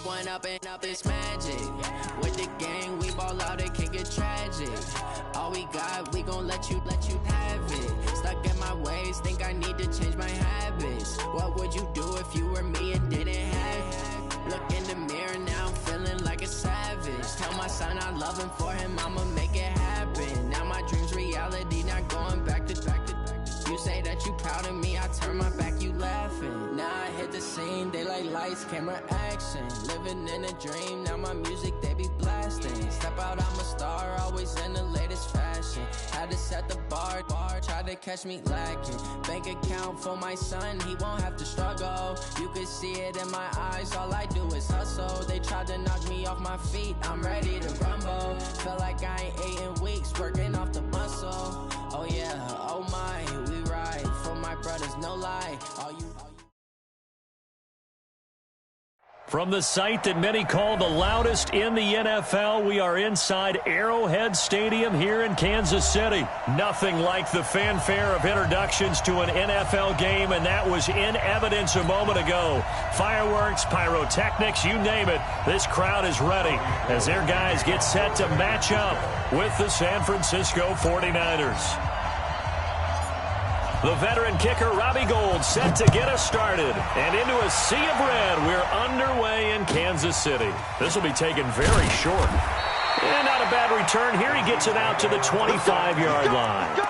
One up and up is magic. With the gang, we ball out, it can get tragic. All we got, we gon' let you have it. Stuck in my ways, think I need to change my habits. What would you do if you were me and didn't have it? Look in the mirror, now I'm feeling like a savage. Tell my son I love him, for him I'ma make it happen. Now my dream's reality, not going back to. You say that you proud of me, I turn my back, you laughing. Now I hit the scene, they like lights, camera, action. Living in a dream, now my music, they be blasting. Step out, I'm a star, always in the latest fashion. Had to set the bar, try to catch me lacking. Bank account for my son, he won't have to struggle. You could see it in my eyes, all I do is hustle. They tried to knock me off my feet, I'm ready to rumble. Feel like I ain't ate in weeks, working off the muscle. Oh yeah, oh my, we ride for my brothers, no lie. All you From the site that many call the loudest in the NFL, we are inside Arrowhead Stadium here in Kansas City. Nothing like the fanfare of introductions to an NFL game, and that was in evidence a moment ago. Fireworks, pyrotechnics, you name it. This crowd is ready as their guys get set to match up with the San Francisco 49ers. The veteran kicker, Robbie Gould, set to get us started. And into a sea of red, we're underway in Kansas City. This will be taken very short. And not a bad return here. He gets it out to the 25-yard line.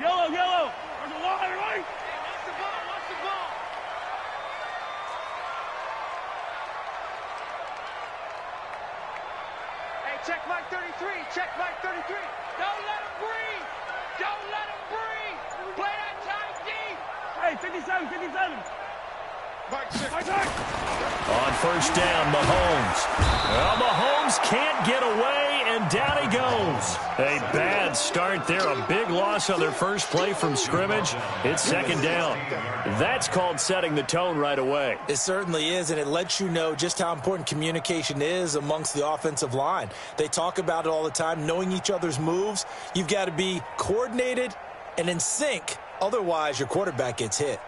Yellow. There's a line, right? Hey, watch the ball. Hey, check Mike 33. Don't let him breathe. Play that tight deep. Hey, 57. Mike 6. On first down, Mahomes. Well, Mahomes can't get away, and down he goes. A bad start there. A big loss on their first play from scrimmage. It's second down. That's called setting the tone right away. It certainly is, and it lets you know just how important communication is amongst the offensive line. They talk about it all the time, knowing each other's moves. You've got to be coordinated and in sync. Otherwise, your quarterback gets hit.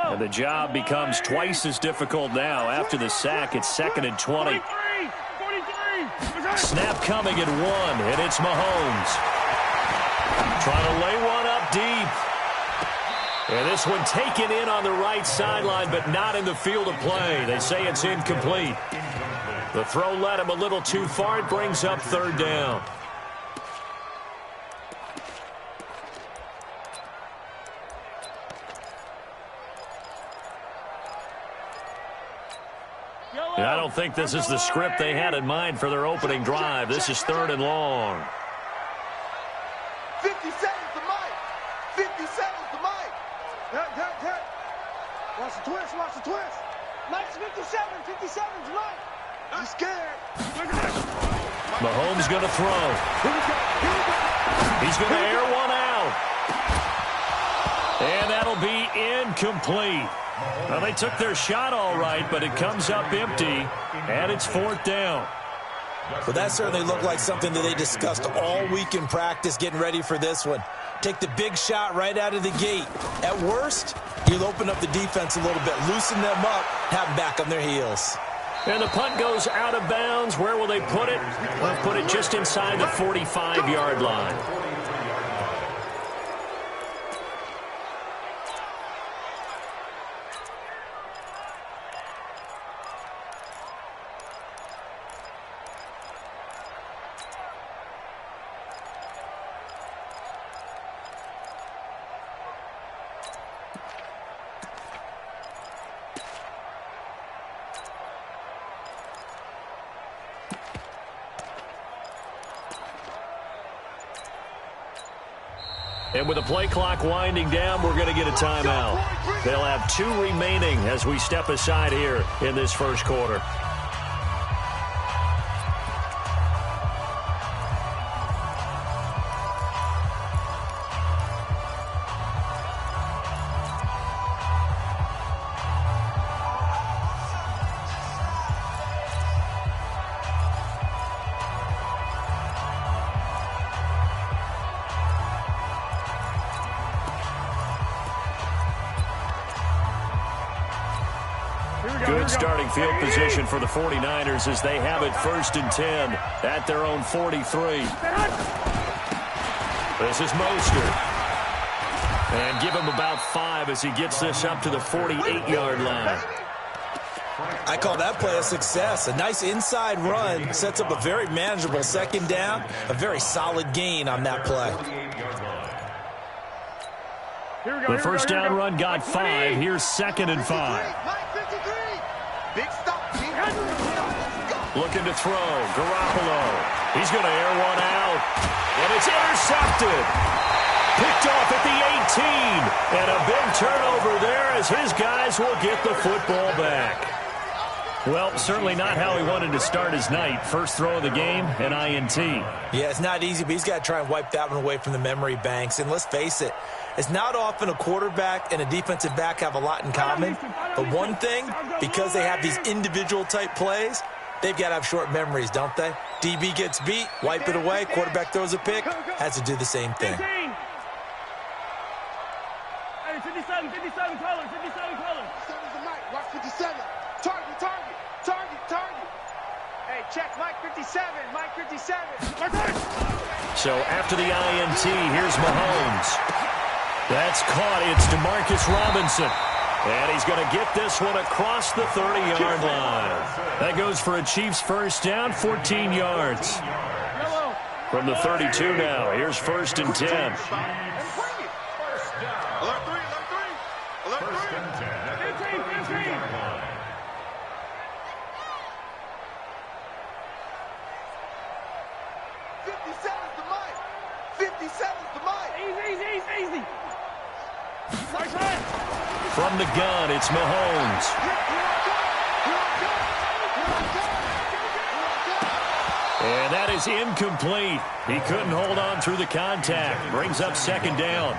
And the job becomes twice as difficult now. After the sack, it's 2nd and 20. 43. Snap coming at 1, and it's Mahomes. Trying to lay one up deep. And this one taken in on the right sideline, but not in the field of play. They say it's incomplete. The throw led him a little too far. It brings up 3rd down. And I don't think this is the script they had in mind for their opening drive. This is 3rd and long. 50 seconds to Mike. 50 seconds to Mike. Watch the twist. Mike's 57 to Mike. I'm scared. Mahomes going to throw. He's going to air one out. And that'll be incomplete. Well, they took their shot all right, but it comes up empty, and it's 4th down. Well, that certainly looked like something that they discussed all week in practice getting ready for this one. Take the big shot right out of the gate. At worst, you'll open up the defense a little bit, loosen them up, have them back on their heels. And the punt goes out of bounds. Where will they put it? They'll put it just inside the 45-yard line. And with the play clock winding down, we're going to get a timeout. They'll have 2 remaining as we step aside here in this first quarter. Good starting field position for the 49ers as they have it 1st and 10 at their own 43. This is Mostert. And give him about 5 as he gets this up to the 48-yard line. I call that play a success. A nice inside run sets up a very manageable 2nd down. A very solid gain on that play. The first down run got 5. Here's 2nd and 5. Big stop. Looking to throw. Garoppolo. He's going to air one out. And it's intercepted. Picked off at the 18. And a big turnover there as his guys will get the football back. Well, certainly not how he wanted to start his night. First throw of the game, an INT. Yeah, it's not easy, but he's got to try and wipe that one away from the memory banks. And let's face it, it's not often a quarterback and a defensive back have a lot in common. But one thing, because they have these individual type plays, they've got to have short memories, don't they? DB gets beat, wipe it away, quarterback throws a pick, has to do the same thing. Hey, 57, 57 colors, 57 colors. 57's the mic. Watch 57. Target, target, target, target. Hey, check Mike 57, Mike 57. So after the INT, here's Mahomes. That's caught. It's DeMarcus Robinson. And he's going to get this one across the 30-yard line. That goes for a Chiefs first down, 14 yards. From the 32 now, here's 1st and 10. Alert 3, alert 3, alert 3. 15, 15. 57's the mic. 57's the mic. Easy. From the gun, it's Mahomes. And that is incomplete. He couldn't hold on through the contact. Brings up 2nd down.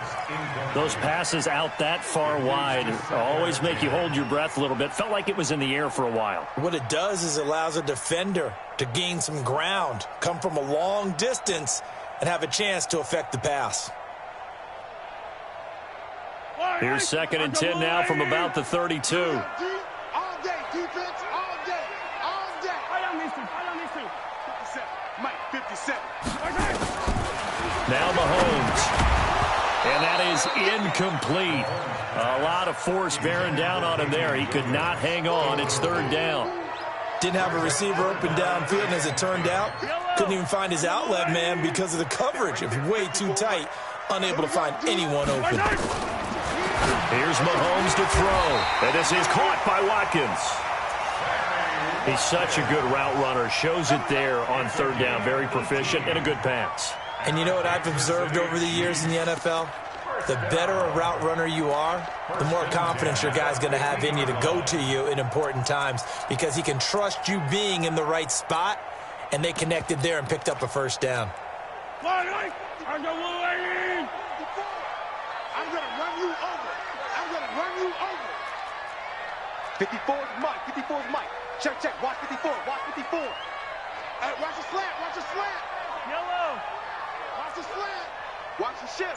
Those passes out that far wide always make you hold your breath a little bit. Felt like it was in the air for a while. What it does is it allows a defender to gain some ground, come from a long distance, and have a chance to affect the pass. Here's 2nd and 10 now from about the 32. All day, defense, all day, all day. I don't miss it. 57, Mike 57. Now Mahomes. And that is incomplete. A lot of force bearing down on him there. He could not hang on. It's 3rd down. Didn't have a receiver open downfield, and as it turned out, couldn't even find his outlet man because of the coverage. It was way too tight, unable to find anyone open. Here's Mahomes to throw. And this is caught by Watkins. He's such a good route runner. Shows it there on 3rd down. Very proficient and a good pass. And you know what I've observed over the years in the NFL? The better a route runner you are, the more confidence your guy's going to have in you to go to you in important times because he can trust you being in the right spot, and they connected there and picked up a 1st down. I'm going to run you over. 54's Mike. 54's Mike. Check. Watch 54. Watch 54. Hey, watch the slant. Yellow. Watch the slant. Watch the ship.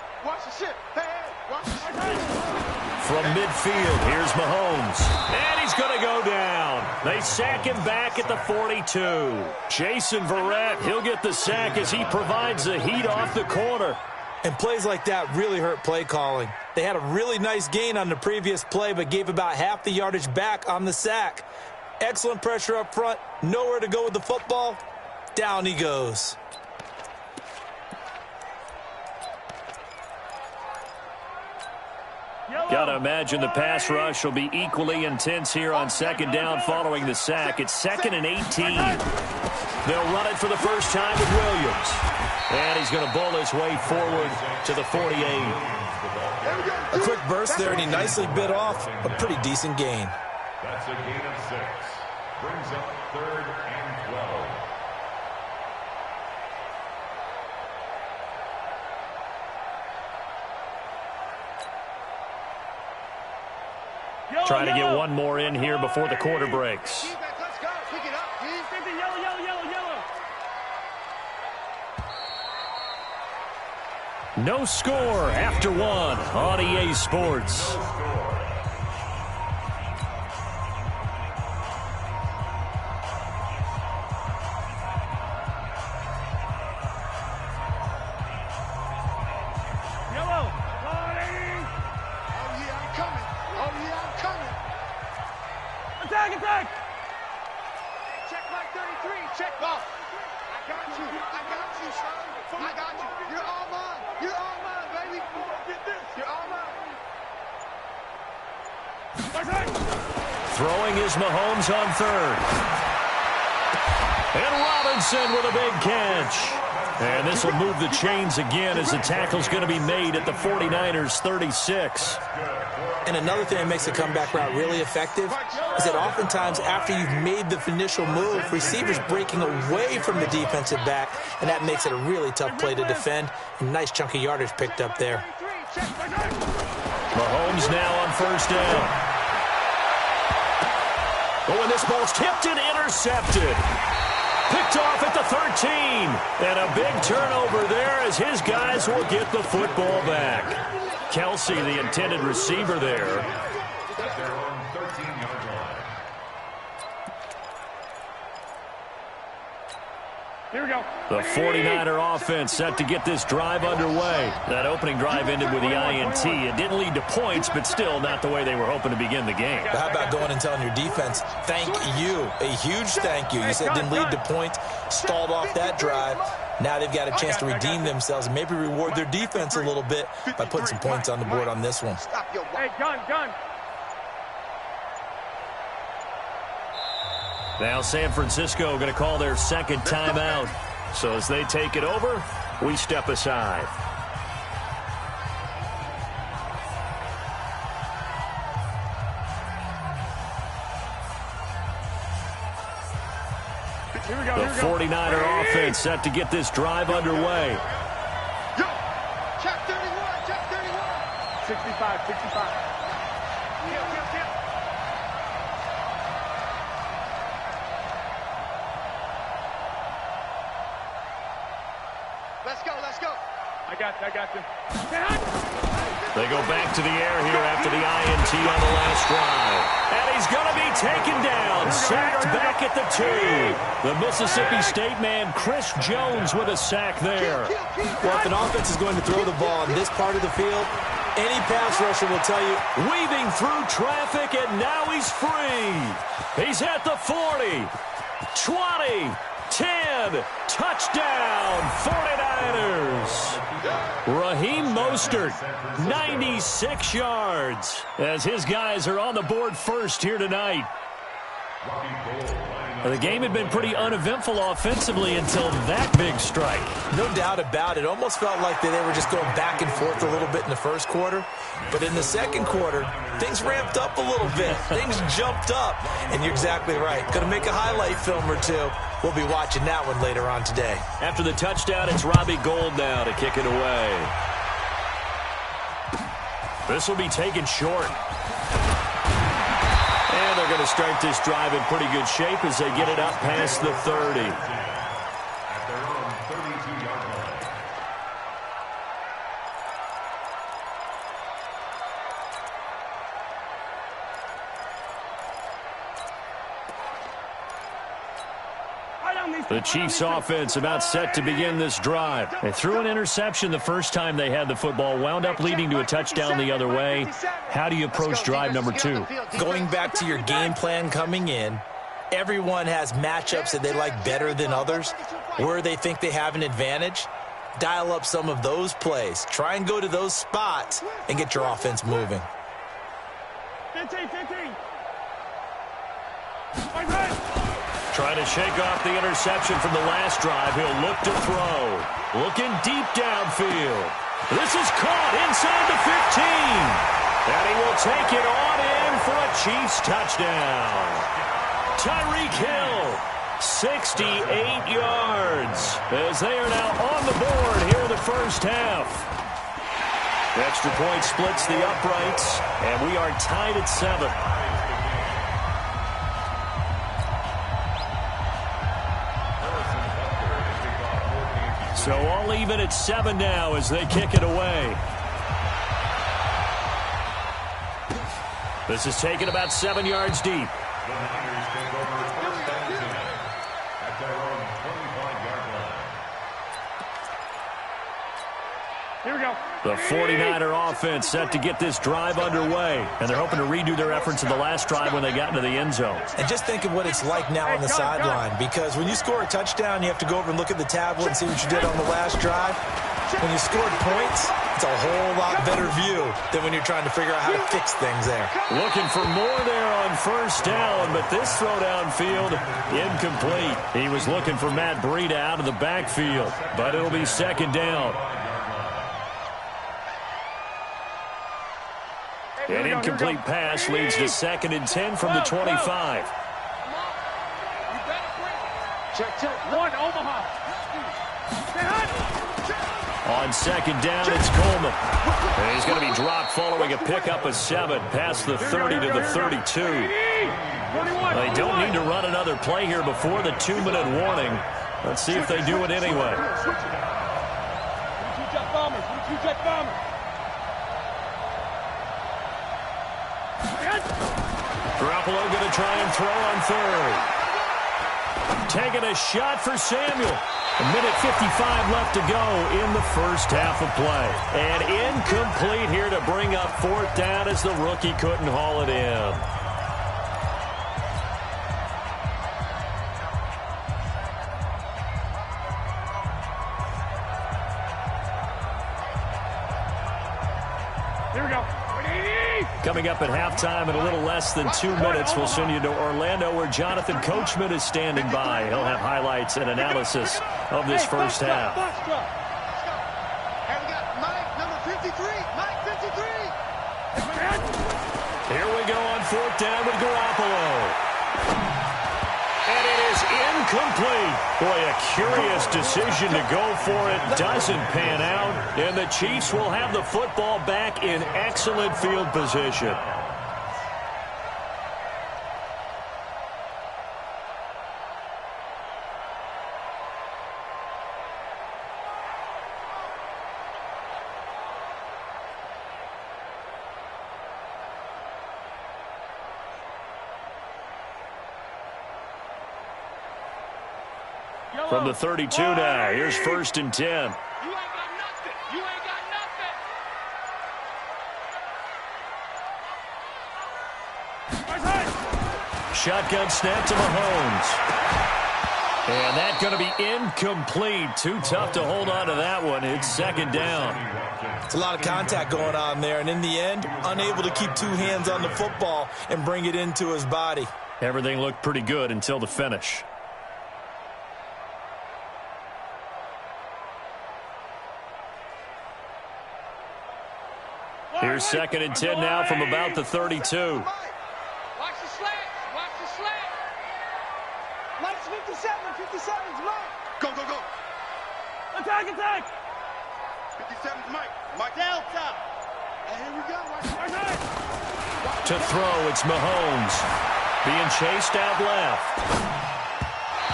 Hey, watch the ship. From midfield, here's Mahomes. And he's going to go down. They sack him back at the 42. Jason Verrett, he'll get the sack as he provides the heat off the corner. And plays like that really hurt play calling. They had a really nice gain on the previous play, but gave about half the yardage back on the sack. Excellent pressure up front. Nowhere to go with the football. Down he goes. Got to imagine the pass rush will be equally intense here on 2nd down following the sack. It's 2nd and 18. They'll run it for the first time with Williams. And he's going to bowl his way forward to the 48. A quick burst there, and he nicely bit off a pretty decent gain. That's a gain of 6. Brings up 3rd and 12. Trying to get one more in here before the quarter breaks. Let's go. Pick it up. Yellow. No score after 1 on EA Sports. Attack! Check my 33. Check off. I got you, son. I got you. You're all mine. You're all mine, baby. Get this. You're all mine. Throwing is Mahomes on 3rd. And Robinson with a big catch. And this will move the chains again as the tackle's going to be made at the 49ers' 36. And another thing that makes the comeback route really effective is that oftentimes after you've made the initial move, receivers breaking away from the defensive back, and that makes it a really tough play to defend. A nice chunk of yardage picked up there. Mahomes now on 1st down. Oh, and this ball's tipped and intercepted. Picked off at the 13. And a big turnover there as his guys will get the football back. Kelsey, the intended receiver there. At their own 13-yard line. Here we go. The 49er offense set to get this drive underway. That opening drive ended with the INT. It didn't lead to points, but still not the way they were hoping to begin the game. But how about going and telling your defense, thank you, a huge thank you. You said it didn't lead to points, stalled off that drive. Now they've got a chance to redeem themselves and maybe reward their defense a little bit by putting some points on the board on this one. Hey, gun. Now San Francisco going to call their second timeout. So as they take it over, we step aside. The 49er offense set to get this drive underway. Check 31. 65. Let's go. I got you. They go back to the air here after the INT on the last drive. And he's going to be taken down, sacked back at the 2. The Mississippi State man, Chris Jones, with a sack there. Well, if an offense is going to throw the ball in this part of the field, any pass rusher will tell you, Weaving through traffic, and now he's free. He's at the 40, 20, 10, touchdown, 49ers. Raheem Mostert, 96 yards, as his guys are on the board first here tonight. The game had been pretty uneventful offensively until that big strike. no doubt about it. Almost felt like they were just going back and forth a little bit in the first quarter. But in the second quarter, things ramped up a little bit. Things jumped up. And you're exactly right. Going to make a highlight film or two. We'll be watching that one later on today. After the touchdown, it's Robbie Gould now to kick it away. This will be taken short. And they're going to start this drive in pretty good shape as they get it up past the 30. At their own 32-yard line. The Chiefs offense about set to begin this drive. They threw an interception the first time they had the football, wound up leading to a touchdown the other way. How do you approach drive number 2? Going back to your game plan coming in, everyone has matchups that they like better than others, where they think they have an advantage. Dial up some of those plays. Try and go to those spots and get your offense moving. 15. Trying to shake off the interception from the last drive. He'll look to throw. Looking deep downfield. This is caught inside the 15. And he will take it on in for a Chiefs touchdown. Tyreek Hill, 68 yards, as they are now on the board here in the first half. Extra point splits the uprights, and we are tied at 7. So all even at 7 now as they kick it away. This is taken about 7 yards deep. The Niners take over first and 10 at their own 25-yard line. Here we go. The 49er offense set to get this drive underway, and they're hoping to redo their efforts in the last drive when they got into the end zone. And just think of what it's like now on the sideline, because when you score a touchdown, you have to go over and look at the tablet and see what you did on the last drive. When you scored points, it's a whole lot better view than when you're trying to figure out how to fix things there. Looking for more there on first down, but this throw downfield incomplete. He was looking for Matt Breida out of the backfield, but it'll be second down. An incomplete pass leads to 2nd and 10 from the 25. Check. 1, Omaha. On second down, it's Coleman. And he's going to be dropped following a pickup of 7 past the 30 to the 32. They don't need to run another play here before the 2-minute warning. Let's see if they do it anyway. Garoppolo going to try and throw on 3rd. Taking a shot for Samuel. 1:55 left to go in the first half of play. And incomplete here to bring up 4th down as the rookie couldn't haul it in. Here we go. Coming up at halftime in a little less than 2 minutes, we'll send you to Orlando where Jonathan Coachman is standing by. He'll have highlights and analysis of this first half. Hey, we got Mike, number 53. Mike, 53. Here we go on 4th down with Garoppolo. And it is incomplete. Boy, a curious decision to go for it. Doesn't pan out. And the Chiefs will have the football back in excellent field position. From the 32 now, here's 1st and 10. You ain't got nothing. You ain't got nothing. Shotgun snap to Mahomes. And that's going to be incomplete. Too tough to hold on to that one. It's 2nd down. It's a lot of contact going on there, and in the end, unable to keep 2 hands on the football and bring it into his body. Everything looked pretty good until the finish. Here's 2nd and 10 now from about the 32. Watch the slats. Watch the slats. Mike's 57. 57's Mike. Go, go, go. Attack, attack. 57's Mike. Mike Delta. And here we go. To throw, it's Mahomes. Being chased out left.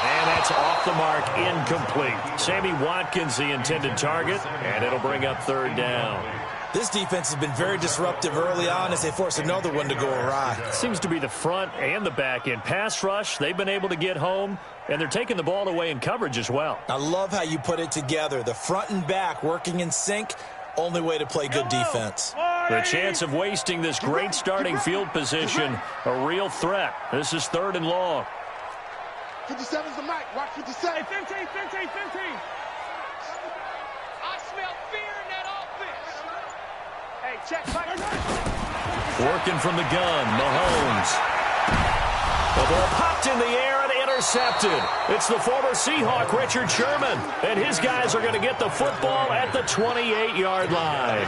And that's off the mark, incomplete. Sammy Watkins, the intended target, and it'll bring up 3rd down. This defense has been very disruptive early on as they force another one to go awry. Seems to be the front and the back end. Pass rush, they've been able to get home, and they're taking the ball away in coverage as well. I love how you put it together. The front and back working in sync, only way to play good defense. The chance of wasting this great starting field position, a real threat. This is 3rd and long. 57's the Mike. Watch 57. 15. I smell fear in that offense. Hey, check Mike. Working from the gun, Mahomes. The ball popped in the air and intercepted. It's the former Seahawk, Richard Sherman, and his guys are going to get the football at the 28-yard line.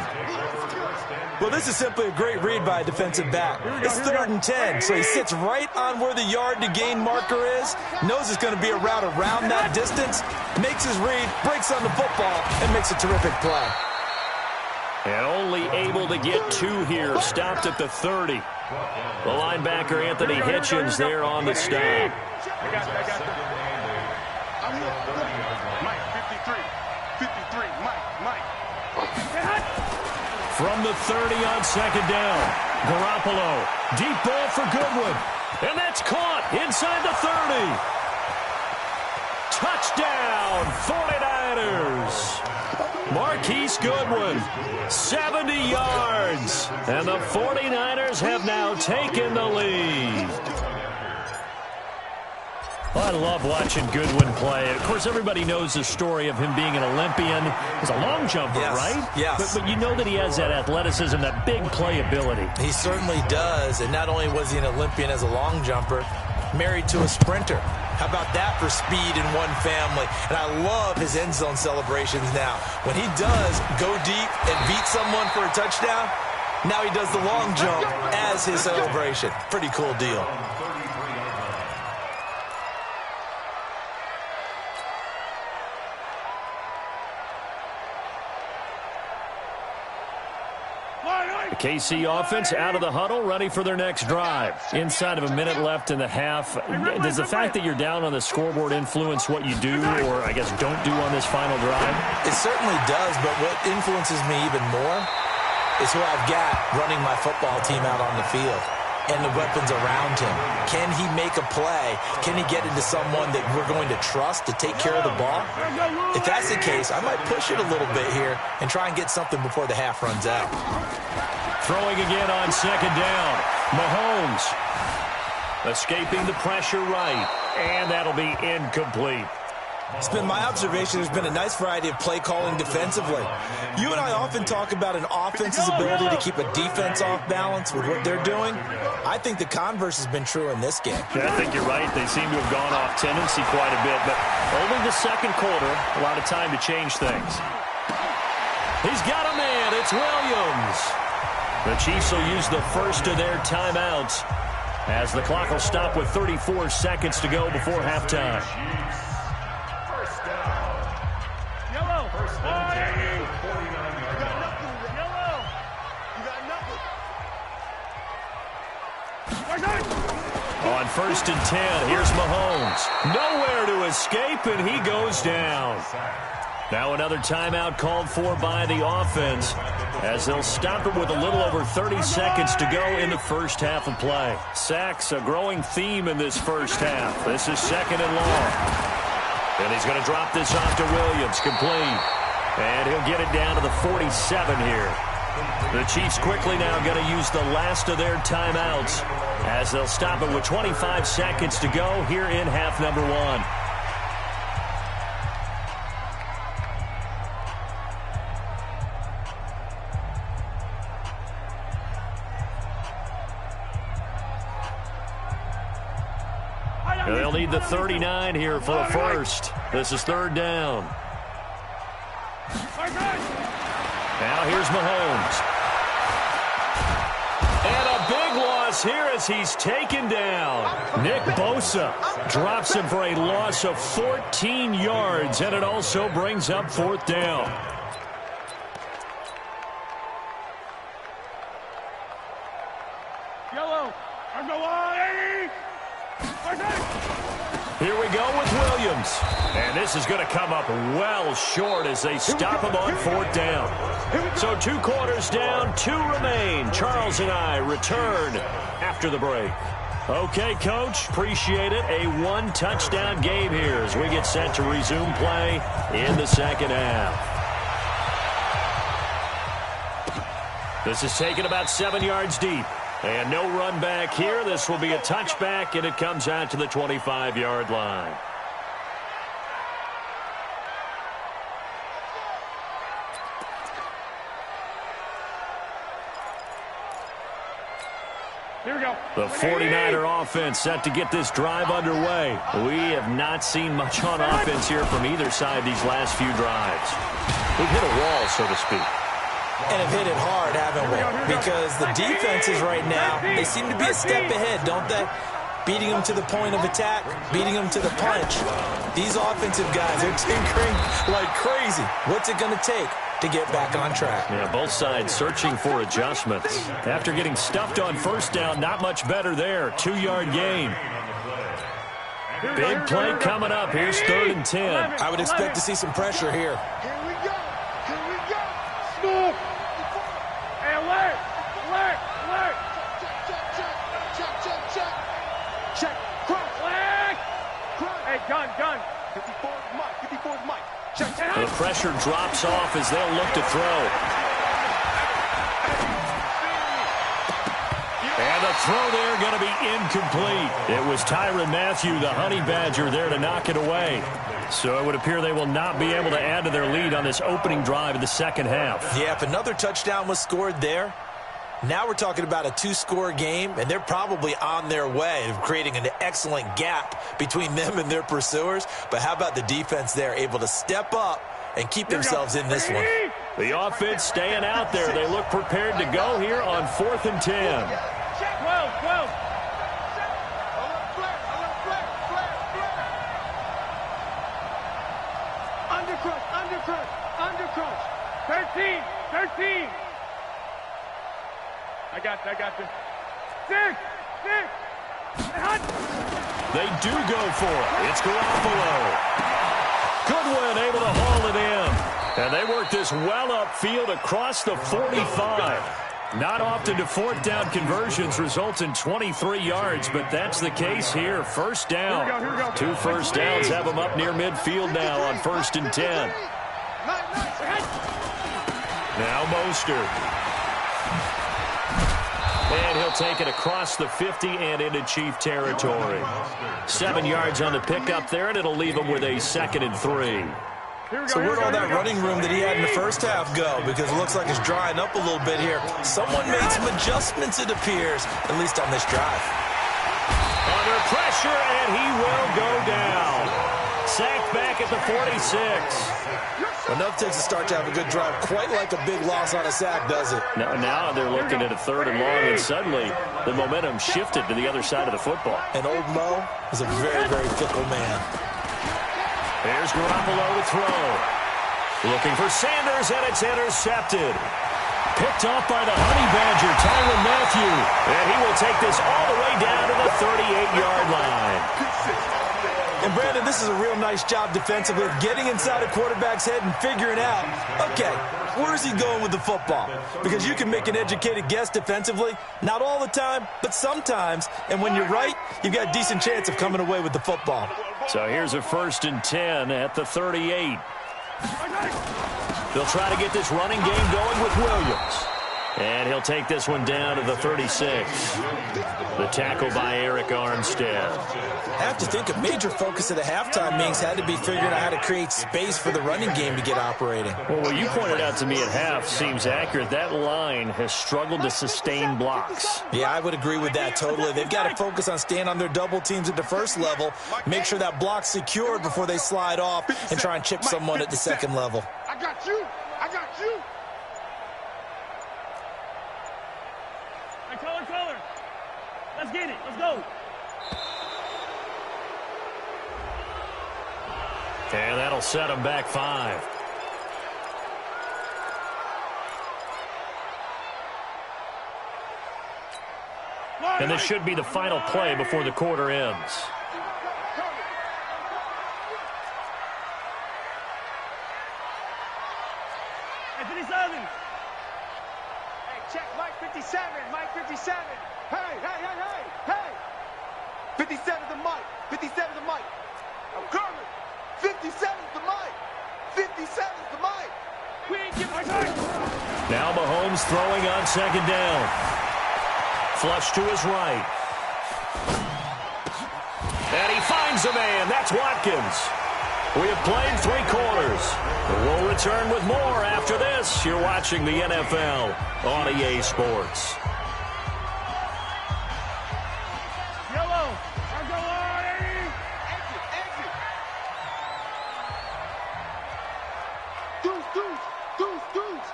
Well, this is simply a great read by a defensive back. It's 3rd and 10, so he sits right on where the yard-to-gain marker is, knows it's going to be a route around that distance, makes his read, breaks on the football, and makes a terrific play. And only able to get 2 here, stopped at the 30. The linebacker, Anthony Hitchens, there on the stop. I got Mike, 53, Mike. From the 30 on 2nd down, Garoppolo, deep ball for Goodwin. And that's caught inside the 30. Touchdown, 49ers. Marquise Goodwin, 70 yards. And the 49ers have now taken the lead. Well, I love watching Goodwin play. Of course, everybody knows the story of him being an Olympian. He's a long jumper, right? Yes. But you know that he has that athleticism, that big play ability. He certainly does. And not only was he an Olympian as a long jumper, married to a sprinter. How about that for speed in one family? And I love his end zone celebrations now. When he does go deep and beat someone for a touchdown, now he does the long jump as his celebration. Pretty cool deal. KC offense out of the huddle, ready for their next drive. Inside of a minute left in the half. Does the fact that you're down on the scoreboard influence what you do, or I guess don't do on this final drive? It certainly does, but what influences me even more is who I've got running my football team out on the field and the weapons around him. Can he make a play? Can he get into someone that we're going to trust to take care of the ball? If that's the case, I might push it a little bit here and try and get something before the half runs out. Throwing again on 2nd down. Mahomes escaping the pressure right, and that'll be incomplete. It's been my observation there's been a nice variety of play calling defensively. You and I often talk about an offense's ability to keep a defense off balance with what they're doing. I think the converse has been true in this game. Yeah, I think you're right. They seem to have gone off tendency quite a bit, but only the second quarter, a lot of time to change things. He's got a man. It's Williams. The Chiefs will use the first of their timeouts as the clock will stop with 34 seconds to go before halftime. First down. Yellow. First and 10. 49 yards. Yellow. You got nothing. On 1st and 10, here's Mahomes. Nowhere to escape, and he goes down. Now another timeout called for by the offense as they'll stop it with a little over 30 seconds to go in the first half of play. Sacks, a growing theme in this first half. This is 2nd and long. And he's going to drop this off to Williams, complete. And he'll get it down to the 47 here. The Chiefs quickly now going to use the last of their timeouts as they'll stop it with 25 seconds to go here in half number 1. They'll need the 39 here for a first. This is 3rd down. Now here's Mahomes. And a big loss here as he's taken down. Nick Bosa drops him for a loss of 14 yards, and it also brings up 4th down. Yellow. Here we go with Williams. And this is going to come up well short as they stop him on 4th down. So 2 quarters down, 2 remain. Charles and I return after the break. Okay, Coach, appreciate it. A 1-touchdown game here as we get set to resume play in the second half. This is taken about 7 yards deep. And no run back here. This will be a touchback, and it comes out to the 25-yard line. Here we go. The 49er offense set to get this drive underway. We have not seen much on offense here from either side these last few drives. We've hit a wall, so to speak. And have hit it hard, haven't we? Because the defenses right now, they seem to be a step ahead, don't they? Beating them to the point of attack, beating them to the punch. These offensive guys, they're tinkering like crazy. What's it going to take to get back on track? Yeah, both sides searching for adjustments. After getting stuffed on first down, not much better there. 2-yard gain. Big play coming up. Here's 3rd and 10. I would expect to see some pressure here. Here we go. Here we go. Smooth. Hey, alert. Alert. Alert. Check. Cross. Flag. Hey, gun. 54 is Mike. 54 is Mike. Check. The pressure drops off as they'll look to throw. And the throw there going to be incomplete. It was Tyrann Mathieu, the Honey Badger, there to knock it away. So it would appear they will not be able to add to their lead on this opening drive of the second half. Yeah, if another touchdown was scored there, now we're talking about a 2-score game, and they're probably on their way of creating an excellent gap between them and their pursuers. But how about the defense there, able to step up and keep themselves in this one? The offense staying out there. They look prepared to go here on 4th and 10. 12. Undercrush. 13. I got you. 6. They do go for it. It's Garoppolo. Goodwin able to haul it in. And they work this well upfield across the 45. Not often do 4th down conversions result in 23 yards, but that's the case here. First down. Here we go. 2 first downs have them up near midfield now on 1st and 10. Now Mostert. And he'll take it across the 50 and into Chief territory. 7 yards on the pickup there, and it'll leave him with a 2nd and 3. So where'd all that running room that he had in the first half go? Because it looks like it's drying up a little bit here. Someone made some adjustments, it appears, at least on this drive. Under pressure, and he will go down. Sacked back at the 46. Enough takes a start to have a good drive. Quite like a big loss on a sack, does it? Now they're looking at a 3rd and long, and suddenly the momentum shifted to the other side of the football. And old Mo is a very, very fickle man. Here's Garoppolo to throw. Looking for Sanders, and it's intercepted. Picked off by the Honey Badger, Tyrann Mathieu. And he will take this all the way down to the 38-yard line. And, Brandon, this is a real nice job defensively of getting inside a quarterback's head and figuring out, okay, where is he going with the football? Because you can make an educated guess defensively. Not all the time, but sometimes. And when you're right, you've got a decent chance of coming away with the football. So here's a 1st and 10 at the 38. They'll try to get this running game going with Williams. And he'll take this one down to the 36. The tackle by Eric Armstead. I have to think a major focus of the halftime meetings had to be figuring out how to create space for the running game to get operating. Well, what you pointed out to me at half seems accurate. That line has struggled to sustain blocks. Yeah, I would agree with that totally. They've got to focus on staying on their double teams at the first level, make sure that block's secured before they slide off and try and chip someone at the second level. I got you. Color. Let's get it. Let's go. And that'll set him back 5. And this should be the final play before the quarter ends. Hey, 57. Hey, check Mike 57. Mike 57. Hey. 57 to Mike. 57 to Mike. I'm coming. 57 to Mike. 57 to Mike. We ain't giving my time. Now Mahomes throwing on 2nd down. Flush to his right. And he finds a man. That's Watkins. We have played 3 quarters. We'll return with more after this. You're watching the NFL on EA Sports. Deuce.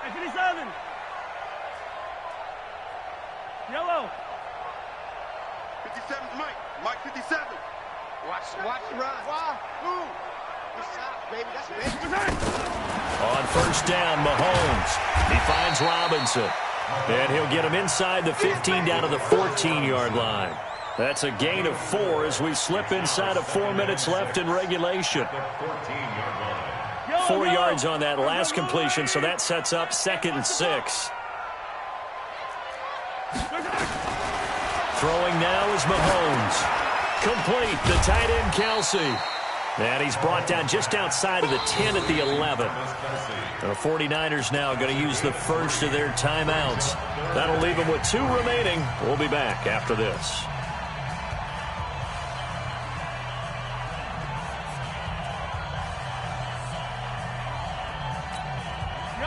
Hey, 57. Yellow. 57's Mike 57. Watch the run. Move. Good shot, baby. That's it. On first down, Mahomes. He finds Robinson. And he'll get him inside the 15 down to the 14-yard line. That's a gain of 4 as we slip inside of 4 minutes left in regulation. 4 yards on that last completion, so that sets up 2nd and 6. Throwing now is Mahomes. Complete, the tight end Kelsey. And he's brought down just outside of the 10 at the 11. The 49ers now going to use the first of their timeouts. That'll leave them with 2 remaining. We'll be back after this.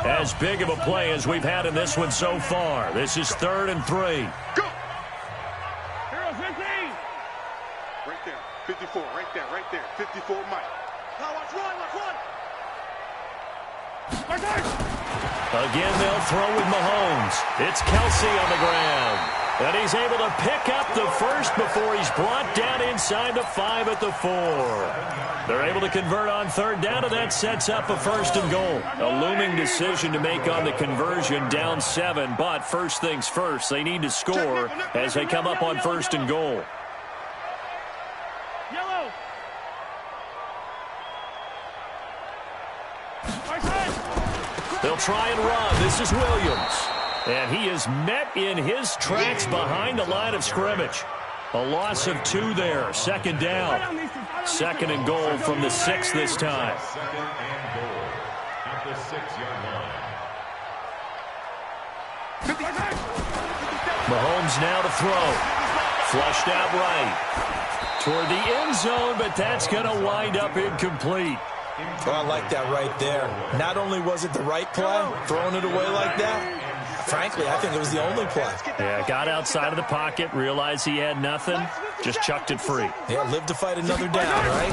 As big of a play as we've had in this one so far. This is 3rd and 3. Go! Heroes 15. Right there. 54. Right there. 54 Mike. Now watch one. Again, they'll throw with Mahomes. It's Kelsey on the ground. And he's able to pick up the first before he's brought down inside the 5 at the 4. They're able to convert on 3rd down, and that sets up a 1st and goal. A looming decision to make on the conversion, down 7. But first things first, they need to score as they come up on 1st and goal. Yellow. They'll try and run. This is Williams. And he is met in his tracks behind the line of scrimmage. A loss of 2 there. 2nd down. 2nd and goal from the 6 this time. 2nd and goal at the 6-yard line. Mahomes now to throw. Flushed out right. Toward the end zone, but that's going to wind up incomplete. Oh, I like that right there. Not only was it the right play, throwing it away like that, frankly, I think it was the only play. Yeah, got outside of the pocket, realized he had nothing, just chucked it free. Yeah, live to fight another down, right?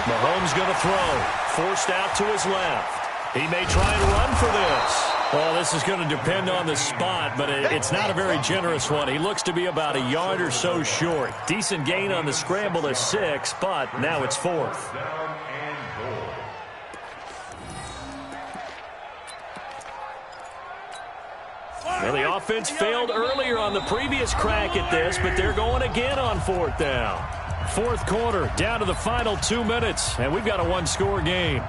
Mahomes going to throw. Forced out to his left. He may try and run for this. Well, this is going to depend on the spot, but it's not a very generous one. He looks to be about a yard or so short. Decent gain on the scramble to 6, but now it's 4th. Well, the offense failed earlier on the previous crack at this, but they're going again on 4th down. 4th quarter, down to the final 2 minutes, and we've got a 1-score game.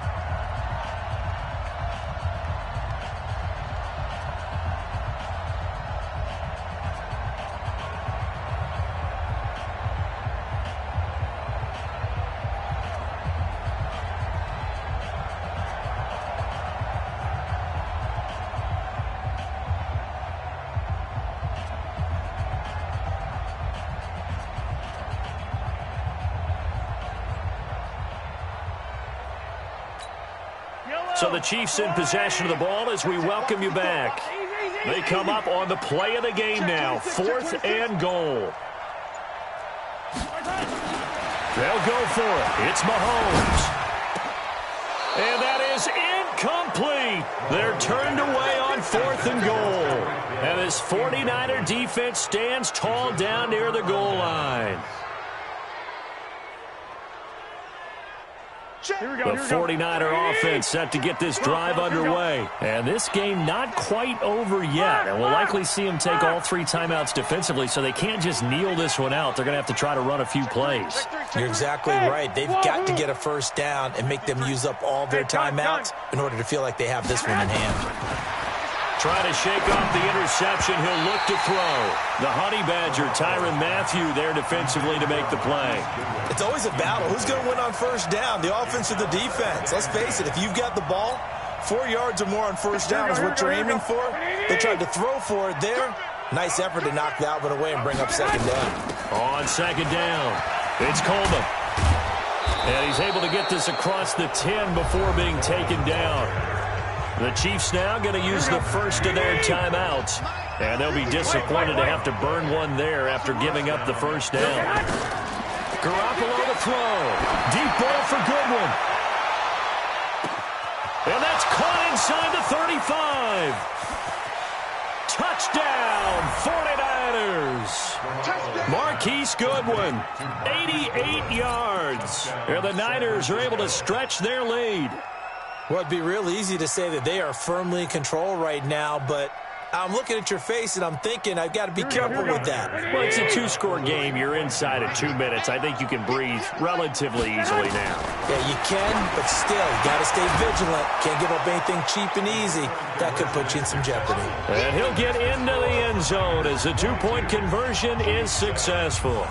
So the Chiefs in possession of the ball as we welcome you back. They come up on the play of the game now, 4th and goal. They'll go for it. It's Mahomes. And that is incomplete. They're turned away on 4th and goal. And this 49er defense stands tall down near the goal line. The 49er offense set to get this drive underway. And this game not quite over yet. And we'll likely see them take all 3 timeouts defensively, so they can't just kneel this one out. They're going to have to try to run a few plays. You're exactly right. They've got to get a 1st down and make them use up all their timeouts in order to feel like they have this one in hand. Trying to shake off the interception. He'll look to throw. The Honey Badger, Tyrann Mathieu, there defensively to make the play. It's always a battle. Who's going to win on 1st down, the offense or the defense? Let's face it, if you've got the ball, 4 yards or more on 1st down is what you're aiming for. They tried to throw for it there. Nice effort to knock that one away and bring up 2nd down. On 2nd down, it's Coleman. And he's able to get this across the 10 before being taken down. The Chiefs now going to use the first of their timeouts. And they'll be disappointed to have to burn one there after giving up the 1st down. Garoppolo to throw. Deep ball for Goodwin. And that's caught inside the 35. Touchdown, 49ers. Marquise Goodwin, 88 yards. And the Niners are able to stretch their lead. Well, it'd be real easy to say that they are firmly in control right now, but I'm looking at your face and I'm thinking I've got to be careful with that. Well, it's a two-score game. You're inside of 2 minutes. I think you can breathe relatively easily now. Yeah, you can, but still, you got to stay vigilant. Can't give up anything cheap and easy. That could put you in some jeopardy. And he'll get into the end zone as the two-point conversion is successful.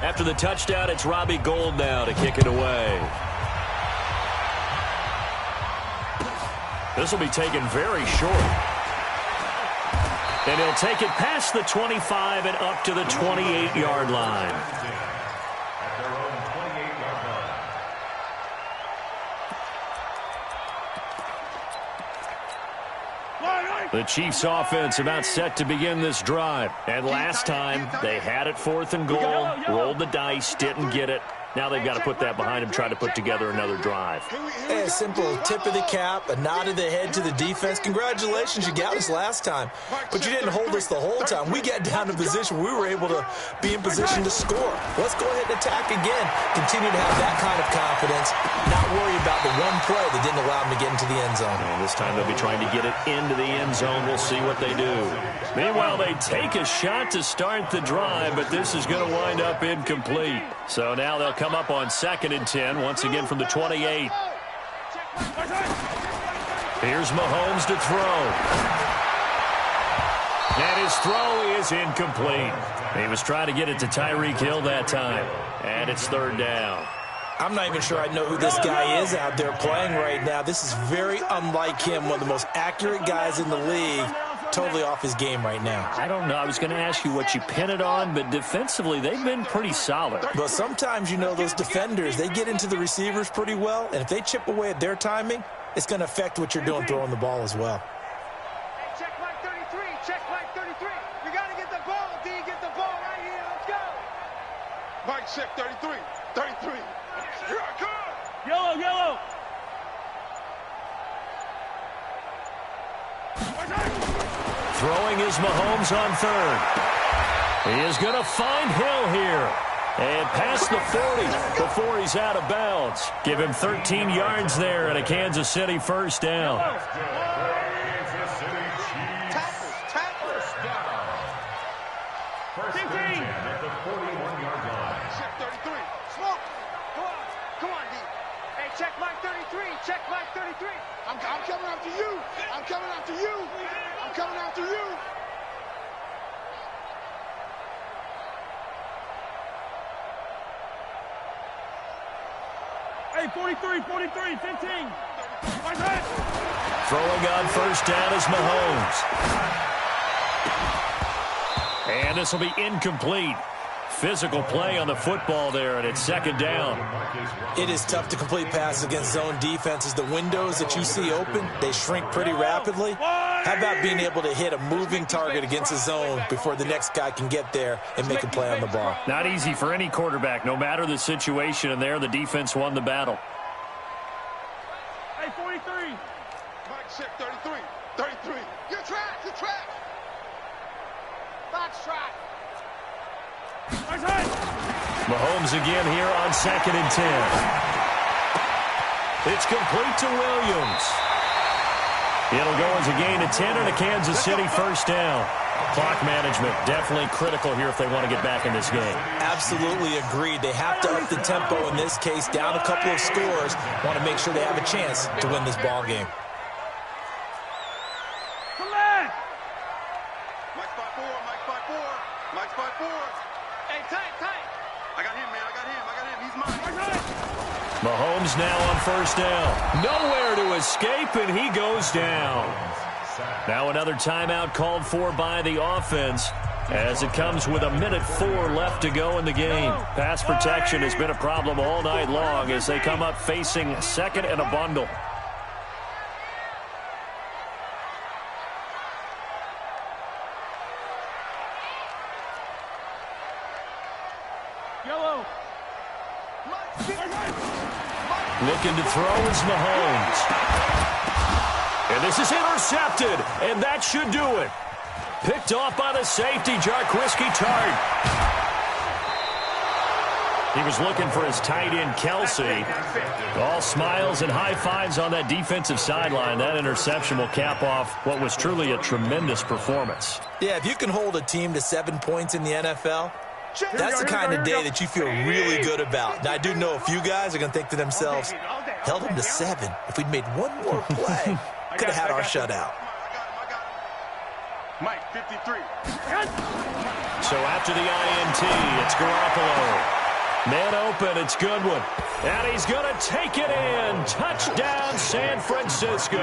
After the touchdown, it's Robbie Gould now to kick it away. This will be taken very short. And he'll take it past the 25 and up to the 28-yard line. The Chiefs offense about set to begin this drive. And last time, they had it 4th and goal, rolled the dice, didn't get it. Now they've got to put that behind them, try to put together another drive. Hey, a simple tip of the cap, a nod of the head to the defense. Congratulations, you got us last time. But you didn't hold us the whole time. We got down to position. We were able to be in position to score. Let's go ahead and attack again. Continue to have that kind of confidence. Not worry about the one play that didn't allow them to get into the end zone. And this time they'll be trying to get it into the end zone. We'll see what they do. Meanwhile, they take a shot to start the drive, but this is going to wind up incomplete. So now they'll come up on 2nd and 10, once again from the 28. Here's Mahomes to throw. And his throw is incomplete. He was trying to get it to Tyreek Hill that time. And it's 3rd down. I'm not even sure I know who this guy is out there playing right now. This is very unlike him, one of the most accurate guys in the league. Totally off his game right now. I don't know. I was going to ask you what you pin it on, but defensively, they've been pretty solid. But sometimes, you know, those defenders, they get into the receivers pretty well, and if they chip away at their timing, it's going to affect what you're doing throwing the ball as well. Hey, check Mike 33. Check Mike 33. We got to get the ball, D. Get the ball right here. Let's go. Mike, check 33. 33. Here I come. Yellow, yellow. Throwing is Mahomes on 3rd. He is going to find Hill here. And past the 40 before he's out of bounds. Give him 13 yards there and a Kansas City 1st down. Tackles. First and 10 at the 41-yard line. Check 33. Smoke. Come on, D. Hey, check Mike 33. Check Mike 33. I'm coming after you. I'm coming after you. I'm coming after you. Hey, 43, 43, 15. Throwing on 1st down is Mahomes. And this will be incomplete. Physical play on the football there, and it's 2nd down. It is tough to complete passes against zone defenses. The windows that you see open, they shrink pretty rapidly. How about being able to hit a moving target against a zone before the next guy can get there and make a play on the ball? Not easy for any quarterback, no matter the situation, and there the defense won the battle. Hey, 43. Mike, check 33. 33. You're trapped. You're trapped. Box track. Mahomes again here on 2nd and 10. It's complete to Williams. It'll go as a gain of 10 and a Kansas City 1st down. Clock management definitely critical here if they want to get back in this game. Absolutely agreed. They have to up the tempo in this case, down a couple of scores. Want to make sure they have a chance to win this ball game. Come back. Mike spot 4. Mike spot 4. Mike spot 4. Hey, tight. I got him, man. I got him. He's mine. Mahomes now on 1st down. Nowhere to escape, and he goes down. Now another timeout called for by the offense as it comes with 1:04 left to go in the game. Pass protection has been a problem all night long as they come up facing 2nd and a bundle. Yellow. Looking to throw is Mahomes. And this is intercepted, and that should do it. Picked off by the safety, Jarquiski Tart. He was looking for his tight end, Kelsey. All smiles and high fives on that defensive sideline. That interception will cap off what was truly a tremendous performance. Yeah, if you can hold a team to 7 points in the NFL, that's the kind of day that you feel really good about. Now, I do know a few guys are going to think to themselves, held them to 7. If we'd made one more play, could have had our shutout. Mike, 53. So after the INT, it's Garoppolo. Man open, it's Goodwin. And he's going to take it in. Touchdown, San Francisco.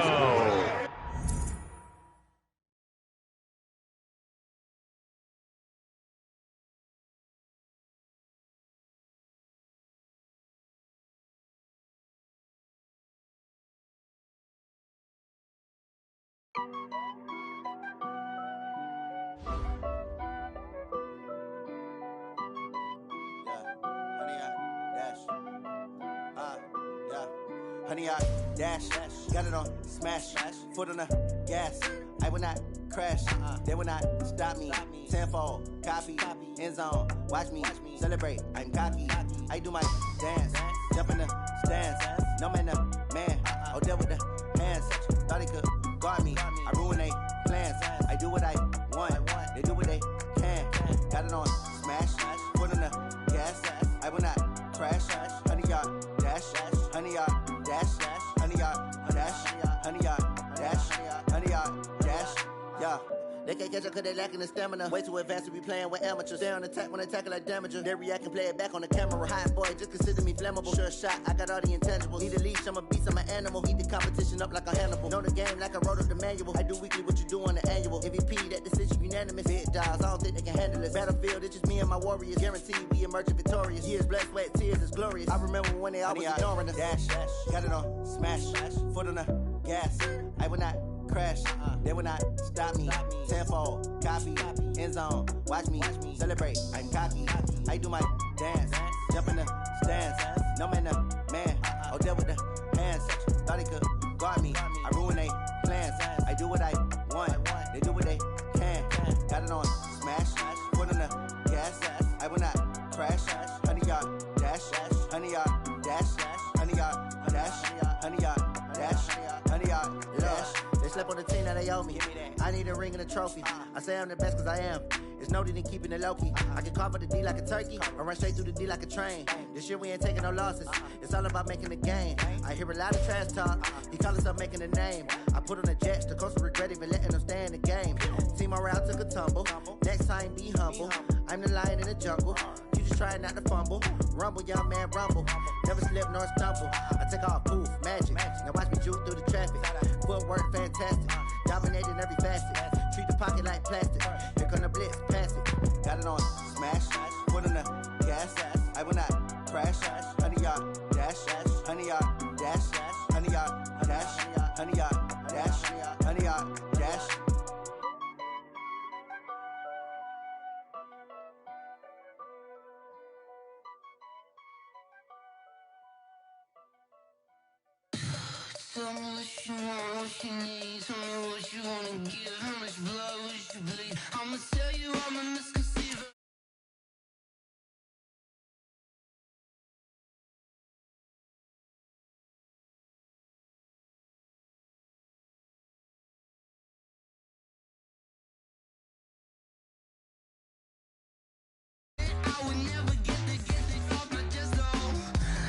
Honey, I dash, got it on smash, foot on the gas. I will not crash, they will not stop me. Tenfold, copy, end zone, watch me celebrate. I'm cocky, I do my dance, jump in the stands. No man, the man, oh, deal with the hands. Thought he could guard me, I ruin they plans. I do what I want, they do what they can. Got it on smash, foot on the gas. I will not crash, honey, y'all dash, honey, y'all. Honey yard, dash, honey yard, dash, honey yard, dash, yeah. They can't catch up cause they lacking the stamina. Way too advanced to be playing with amateurs. They on attack when they tackle like damager. They react and play it back on the camera. Hot boy, just consider me flammable. Sure shot, I got all the intangibles. Need a leash, I'm a beast, I'm an animal. Heat the competition up like a Hannibal. Know the game like I wrote up the manual. I do weekly what you do on the annual. MVP, that decision unanimous. Big dogs, I don't think they can handle it. Battlefield, it's just me and my warriors. Guaranteed we emerging victorious. Years, blood, sweat, tears, it's glorious. I remember when they always ignoring us. Dash, got it on smash, foot on the gas. I will not crash, they will not stop me. Tenfold, copy, end zone, watch me celebrate. I'm cocky, I do my dance, jump in the stands. No man, the man, oh, deal with the hands. Thought he could guard me, I ruin they plans. I do what I want, they do what they can. Got it on smash, foot on the gas. I will not crash, honey yard, dash, honey yard, dash, honey yard, dash, honey yard, dash, honey yard, dash. They slept on the team that they owe me. I need a ring and a trophy. I say I'm the best cause I am. It's no need in keeping it low-key. I can carve up the D like a turkey or run straight through the D like a train. This year we ain't taking no losses. It's all about making the game. I hear a lot of trash talk. He call himself making a name. I put on the Jets. The coach will regret even letting them stay in the game. Team morale took a tumble. Next time be humble. I'm the lion in the jungle. You just try not to fumble. Rumble, young man, rumble. Never slip nor stumble. I take off, poof, magic. Now watch me juke through the traffic. Footwork fantastic. Dominating every facet. Treat the pocket like plastic. Here come the blitz, pass it. Got it on smash, foot on the gas. I will not crash. Honey yard, dash, honey yard, dash, honey yard, dash, honey yard, dash, honey yard, dash. Tell me what you want, what you need. Tell me what you wanna give. How much blood would you bleed? I'ma tell you I'm a misconceiver. I would never get this off my chest, though.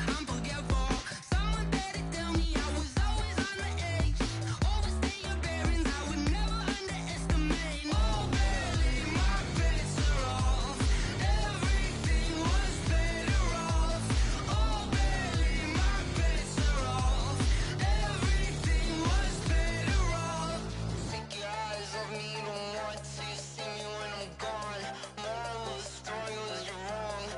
I'm forgetful. Someone better tell me I was always on the edge. Overstay your bearings, I would never underestimate. Oh, barely, my bets are off. Everything was better off. Oh, barely, my bets are off. Everything was better off. Take your eyes off me, don't want to see me when I'm gone. More of a story was you're wrong.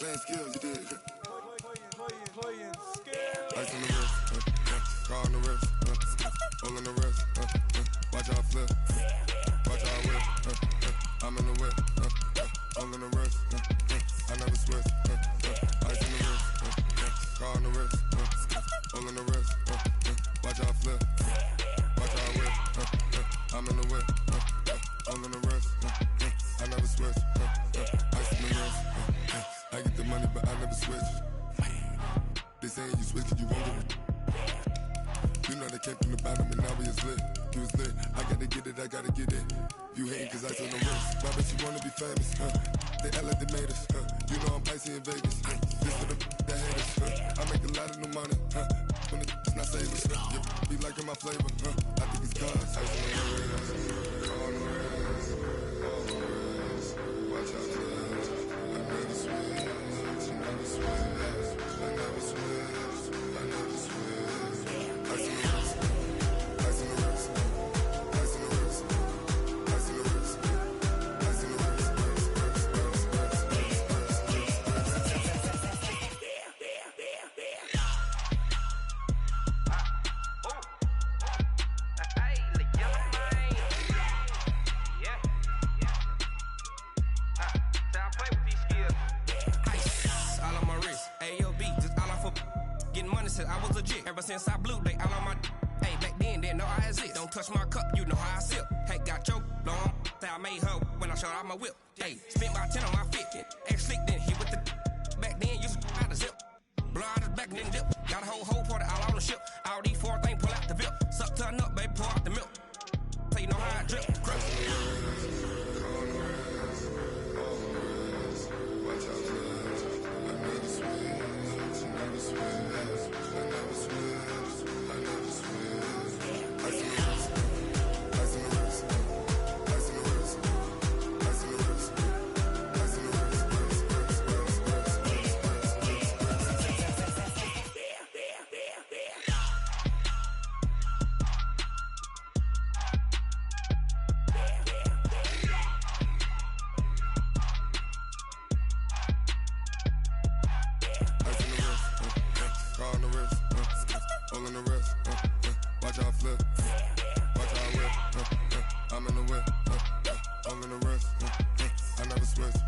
playing skills, you did. Ice on the wrist, car on the wrist, hole in the wrist, watch out flip, watch out whip, I'm in the whip, hole in the wrist, I never switch, ice on the wrist, car on the wrist, hole in the wrist, watch out flip, watch out whip, I'm in the whip, hole in the wrist, I never switch, ice on the wrist, I get the money but I never switch. They saying you switch 'cause you won't get it. You know they came from the bottom and now we is lit. You was lit, I gotta get it, I gotta get it. You hating 'cause I on the wrist. Why bet you wanna be famous, They act like they made us, You know I'm icy in Vegas, This for the that haters, I make a lot of new money, When it's not saving, Be liking my flavor, I think it's cause ice on the wrist, on the wrist, on the wrist. Watch out, cuz I never switch, I never switch. I never switch, I never switch. Ice in the wrist, ice in the wrist, ice in the wrist, ice in the wrist, ice in the wrist, Hey, the yellow man. Yeah. So I play with these skills. Ice all on my wrist. AOB, just all off of getting money since I was legit. Ever since I blew, they all on my. Hey, back then, didn't know I exist. Don't touch my cup, you know how I sip. Hey, got choked, long. Say I made her when I showed out my whip. Hey, spent about 10 on my fit. Ex slick, then hit with the. Back then, used to out the zip. Blow out his back, then dip. Got a whole party all on the ship. All these 4 things, pull out the VIP. Suck, turn up, baby, pour out the milk. So you know how I drip. Crush. Watch out, cuz I never switch, I never switch, I never switch, I never switch. Ice in the wrist, ice in the wrist, ice in the wrist, ice in the wrist, ice in the wrist. Hole in the wrist, watch out flip, watch out whip, I'm in the whip, hole in the wrist, I never switch.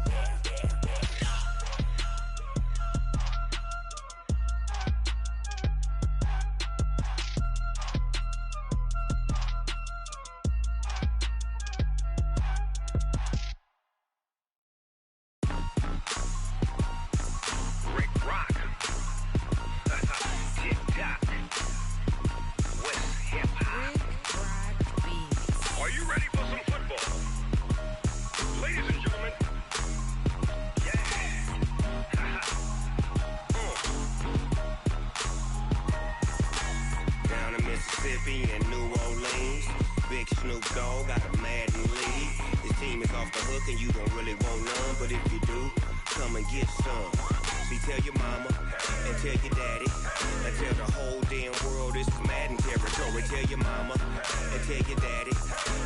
Are you ready for some football? Ladies and gentlemen, Down in Mississippi and New Orleans, Big Snoop Dogg got a Madden league. His team is off the hook and you don't really want none, but if you do, come and get some. See, tell your mama and tell your daddy and tell the whole damn world this is Madden territory. Tell your mama and tell your daddy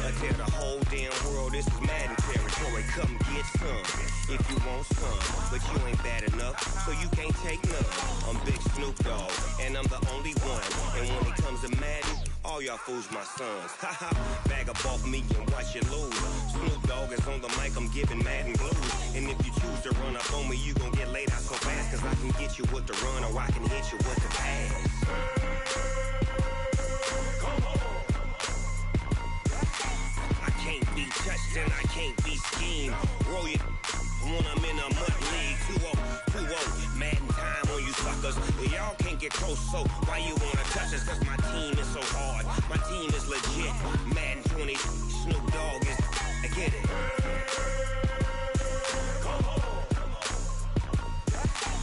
and tell the whole damn world this is Madden territory. Come get some if you want some, but you ain't bad enough, so you can't take none. I'm Big Snoop Dogg and I'm the only one. And when it comes to Madden, all y'all fools my sons. Haha, bag up off me and watch you lose. Snoop Dogg is on the mic, I'm giving Madden blues. And if you choose to run up on me, you gon' get laid out so fast. Cause I can get you with the run or I can hit you with the pass. come on. I can't be touched and I can't be schemed. Roll it when I'm in a mud league. 2-0, Madden time on you suckers. Y'all can't get close, so why you wanna touch us? Cause my team is so hard, my team is legit. Madden 20, Snoop Dogg is, I get it. Come on.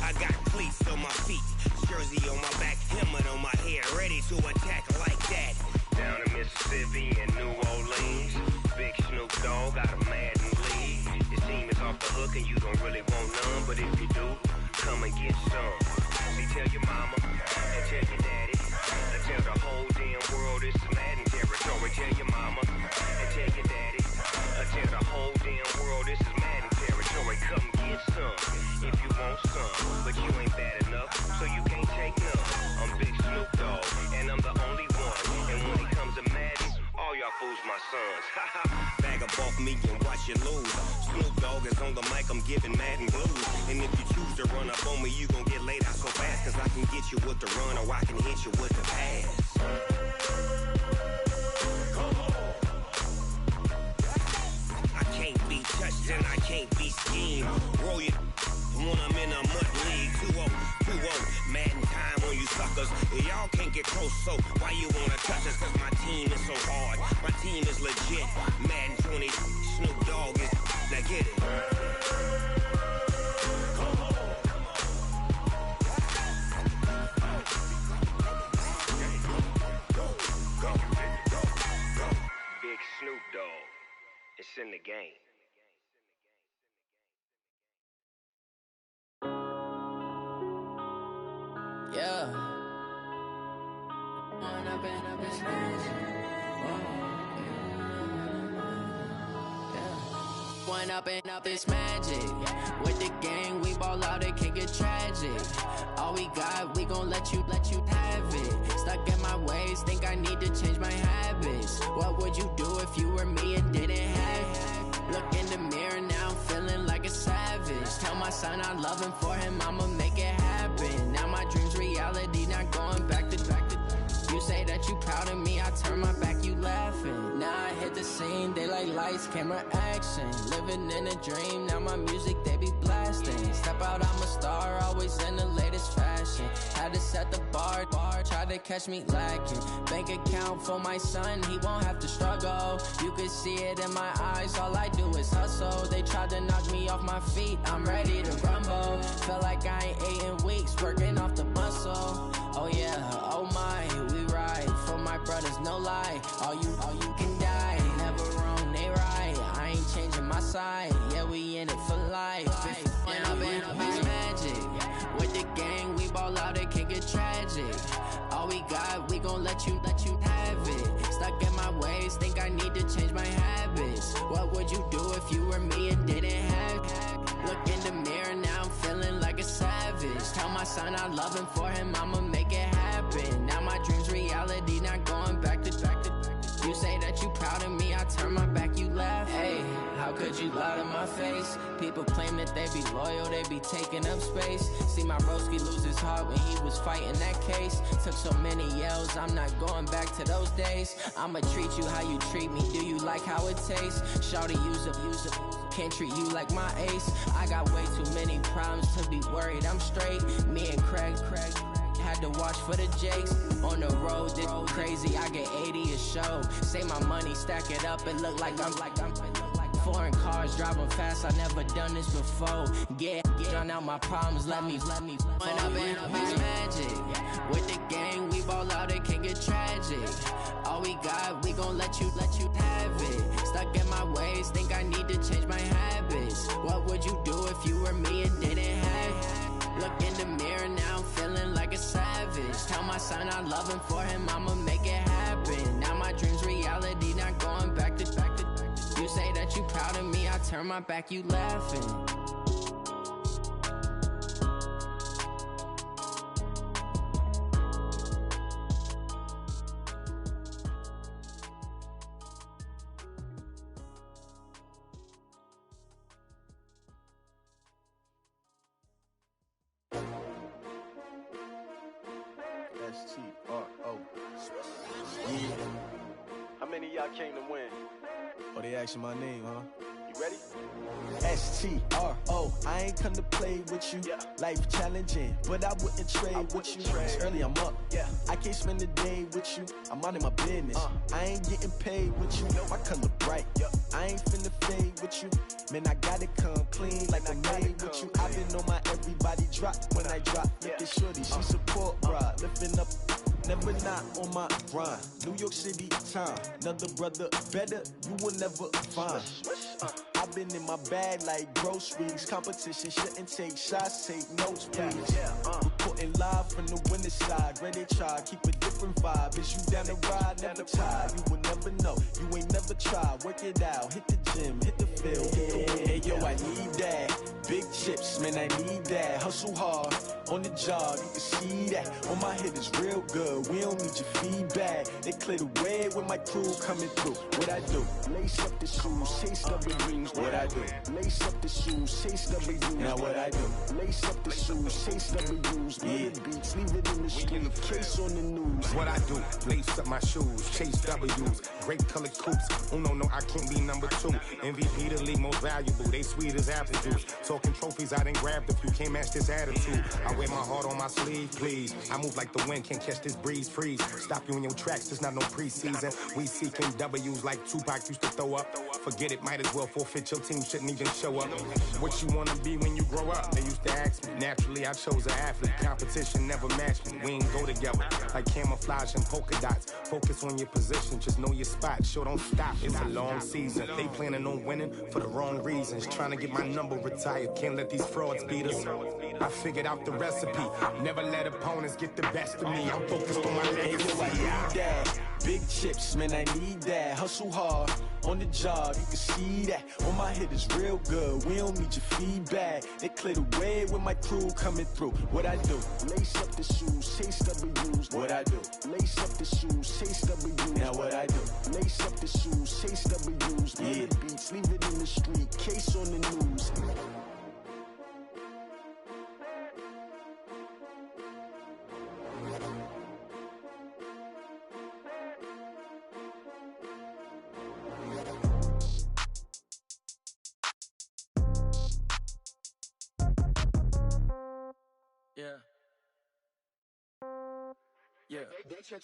I got cleats on my feet, jersey on my back, helmet on my head, ready to attack like that. Down in Mississippi and New Orleans, Big Snoop Dogg got a Madden league. His team is off the hook and you don't really want none, but if you do, come and get some. See, tell your mama and tell your daddy and tell the whole damn world this is Madden territory. Tell your mama and tell your daddy and tell the whole damn world this is Madden territory. Come get some if you want some. my sons. Bag up off me and watch you lose. Snoop Dogg is on the mic, I'm giving Madden blues. And if you choose to run up on me, you gon' get laid out so fast. Cause I can get you with the run or I can hit you with the pass. I can't be touched and I can't be schemed. Roll you when I'm in a mud league. 2-0, 2-0, Madden time on you suckers. Y'all can't get close, so why you wanna touch us? Cause my team is so hard, my team is legit. Madden 20, Snoop Dogg is, now get it. Big Snoop Dogg, it's in the game. Yeah. One up and up is magic. With the gang, we ball out, it can get tragic. All we got, we gon' let you have it. Stuck in my ways, think I need to change my habits. What would you do if you were me and didn't have it? Look in the mirror now, I'm feeling like a savage. Tell my son I love him, for him I'ma make it happen. Now my dream's reality, not going back to. You say that you proud of me, I turn my back, you laughing. Now I hit the scene, they like lights, camera, action. Living in a dream, now my music, they be blasting. Step out, I'm a star, always in the latest fashion. Had to set the bar, try to catch me lacking. Bank account for my son, he won't have to struggle. You can see it in my eyes, all I do is hustle. They tried to knock me off my feet, I'm ready to rumble. Felt like I ain't ate in weeks, working off the muscle. Oh yeah, oh my, we ride for my brothers, no lie. All you can die, never wrong, they right. I ain't changing my side, yeah, we in it for life. When up and up is magic. With the gang, we ball out, it can get tragic. All we got, we gon' let you have it. Stuck in my ways, think I need to change my habits. What would you do if you were me and didn't have it? Look in the mirror now, I'm feeling like a savage. Tell my son I love him, for him I'ma make it happen. Now my dream's reality, not going back to. You say that you proud of me, I turn my back, you laugh. Hey, how could you lie to my face? People claim that they be loyal, they be taking up space. See my broski lose his heart when he was fighting that case. Took so many yells, I'm not going back to those days. I'ma treat you how you treat me, do you like how it tastes? Shawty, use up, can't treat you like my ace. I got way too many problems to be worried, I'm straight. Me and Craig had to watch for the Jakes. On the road, this crazy, I get 80 a show. Say my money, stack it up, it look like I'm foreign cars, driving fast, I never done this before. Drown out my problems, let me When up and up is magic. With the gang, we ball out, it can get tragic. All we got, we gon' let you have it. Stuck in my ways, think I need to change my habits. What would you do if you were me and didn't have it? Look in the mirror now, I'm feeling like a savage. Tell my son I love him, for him I'ma make it happen. Now my dream's reality, not going back to. You say that you proud of me, I turn my back, you laughing. S-T-R-O. Yeah. How many of y'all came to win? Oh, they asking my name, huh? You ready? S-T-R-O. I ain't come to play with you. Yeah. Life challenging, but I wouldn't trade with you. It's early, I'm up. Yeah. I can't spend the day with you. I'm minding my business. I ain't getting paid with you. My color bright. I ain't finna fade with you. Man, I gotta come clean like I'm made with you. I've been on my everybody drop when I drop. Look at shorty, she support ride. Lifting up, never not on my grind. New York City time, another brother better, you will never find. I've been in my bag like groceries. Competition shouldn't take shots, take notes, please. Reporting live from the winning side. Ready to try, keep a different vibe. Is you down the ride, never tired. You will never know, you ain't never tried. Work it out, hit the gym, hit the field, hit the win. Hey yo, I need that. Big chips, man, I need that. Hustle hard, on the job, you can see that. On my head is real good, we don't need your feedback. They clear the way with my crew coming through. What I do? Lace up the shoes, chase W's. What I do? Lace up the shoes, chase W's. Now what I do? Lace up the shoes, chase W's. Yeah. Beats, leave it in the street, case on the news. What I do? Lace up my shoes, chase W's. Great colored coops. Oh no, I can't be number 2. MVP the league most valuable. They sweet as apple juice. Talking trophies, I didn't grab the few. Can't match this attitude. I wear my heart on my sleeve, please. I move like the wind, can't catch this breeze, freeze. Stop you in your tracks, there's not no preseason. We seeking W's like Tupac used to throw up. Forget it, might as well forfeit. Your team shouldn't even show up. What you wanna be when you grow up? They used to ask me. Naturally, I chose an athlete. Competition never matched me. We ain't go together like camouflage and polka dots. Focus on your position, just know your spot. Sure, don't stop. It's a long season. They planning on winning for the wrong reasons. Trying to get my number retired. Can't let these frauds beat us. I figured out the recipe. Never let opponents get the best of me. I'm focused on my legacy. I need that. Big chips, man, I need that. Hustle hard, on the job, you can see that. On my head is real good, we don't need your feedback. They clear the way with my crew coming through. What I do? Lace up the shoes, chase W's. What I do? Lace up the shoes, chase W's. Now what I do? Lace up the shoes, chase W's. Yeah. Beats, leave it in the street, case on the news. Yeah. Hey,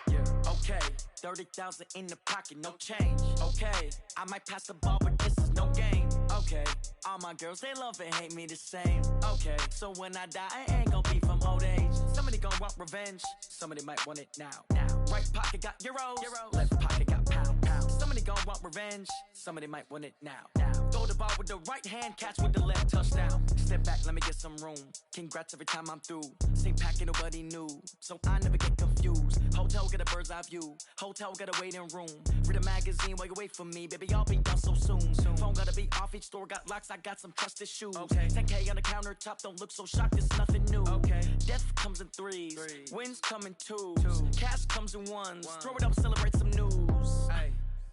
yeah. Okay, 30,000 in the pocket, no change. Okay, I might pass the ball, but this is no game. Okay, all my girls, they love and hate me the same. Okay, so when I die, I ain't gon' be from old age. Somebody gon' want revenge, somebody might want it now. Right pocket got euros, left pocket got pound. Somebody gon' want revenge, somebody might want it now. Throw the ball with the right hand, catch with the left, touchdown. Step back, let me get some room. Congrats every time I'm through. Same packet, nobody knew, so I never get confused. Hotel got a bird's eye view, hotel got a waiting room. Read a magazine while you wait for me, baby, I'll be done so soon. Phone gotta be off, each store got locks, I got some trusted shoes. 10K on the countertop, don't look so shocked, it's nothing new. Death comes in threes, wins come in twos, cash comes in ones. Throw it up, celebrate some news.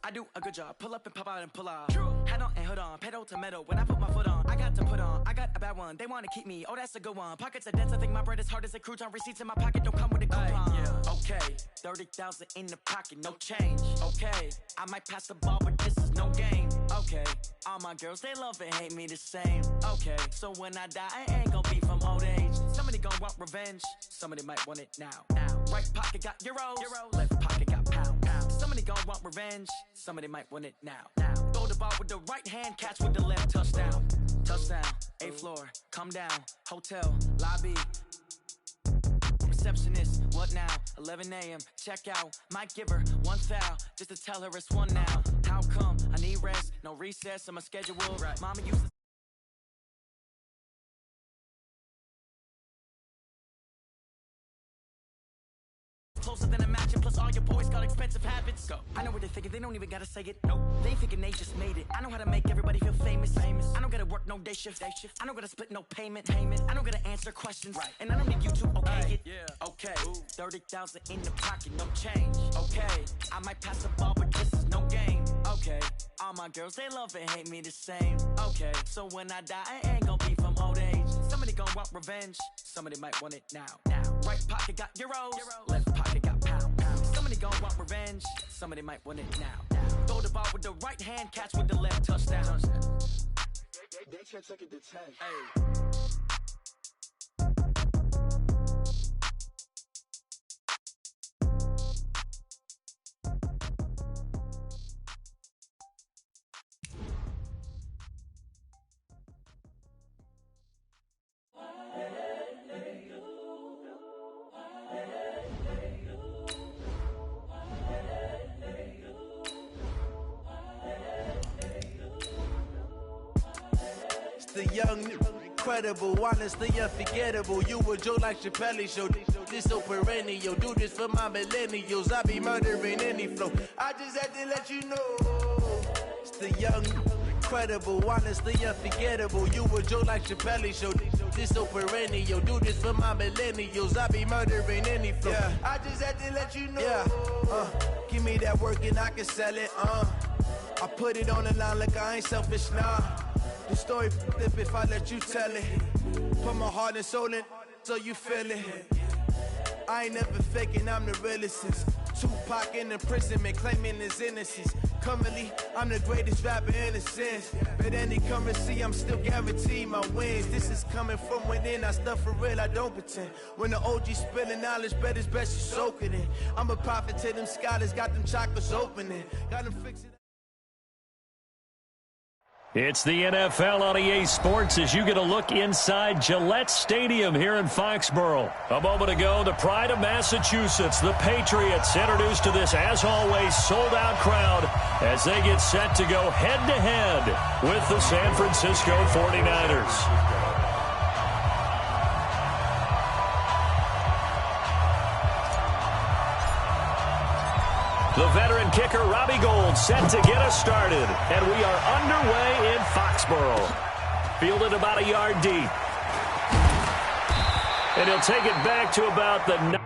I do a good job, pull up and pop out and pull out. Head on and hood on, pedal to metal. When I put my foot on, I got to put on. I got a bad one, they wanna keep me, oh that's a good one. Pockets are dense, I think my bread is hard as a crouton. Receipts in my pocket don't come with a coupon. Okay, 30,000 in the pocket, no change. Okay, I might pass the ball, but this is no game. Okay, all my girls, they love and hate me the same. Okay, so when I die, I ain't gon' be from old age. Somebody gon' want revenge, somebody might want it now. Right pocket got euros, left pocket got pound. Somebody gon' want revenge, somebody might want it now. Throw the ball with the right hand, catch with the left, touchdown. Touchdown, 8th floor, come down, hotel, lobby. Receptionist, what now? 11 a.m., check out. Might give her one foul, just to tell her it's one now. How come? I need rest, no recess on my schedule. Mama used to closer than a match, and plus all your boys got expensive habits. Go. I know what they're thinking, they don't even gotta say it. Nope. They thinking they just made it. I know how to make everybody feel famous. I don't gotta work no day shift. I don't gotta split no payment. I don't gotta answer questions. And I don't need you to okay it. Okay, 30,000 in the pocket, no change. Okay, I might pass the ball, but this is no game. Okay, all my girls, they love and hate me the same. Okay, so when I die, I ain't gon' be from old age. Somebody gon' want revenge, somebody might want it now. Right pocket got euros, left pocket got pound. Somebody gon' want revenge, somebody might want it now. Throw the ball with the right hand, catch with the left, touchdown. They can't take it to 10. The young incredible, honestly unforgettable. You a joke like Chappelle Show. This so perennial. Do this for my millennials. I be murdering any flow. I just had to let you know. It's the young, incredible, honestly unforgettable. You a joke like Chappelle Show. This so perennial. Do this for my millennials. I be murdering any flow. Yeah. I just had to let you know. Yeah. Give me that work and I can sell it. I put it on the line like I ain't selfish, nah. The story flip if I let you tell it. Put my heart and soul in so you feel it. I ain't never faking, I'm the realest since Tupac in imprisonment, claiming his innocence. Currently, I'm the greatest rapper in a sense. But any currency, I'm still guaranteed my wins. This is coming from within, I stuff for real, I don't pretend. When the OG spilling knowledge, bet it's best you soak it in. I'm a prophet to them scholars, got them chakras opening. Got them fixing. It's the NFL on EA Sports as you get a look inside Gillette Stadium here in Foxborough. A moment ago, the pride of Massachusetts, the Patriots, introduced to this, as always, sold-out crowd as they get set to go head-to-head with the San Francisco 49ers. The veteran kicker, Robbie Gould, set to get us started. And we are underway in Foxborough. Fielded about a yard deep. And he'll take it back to about the...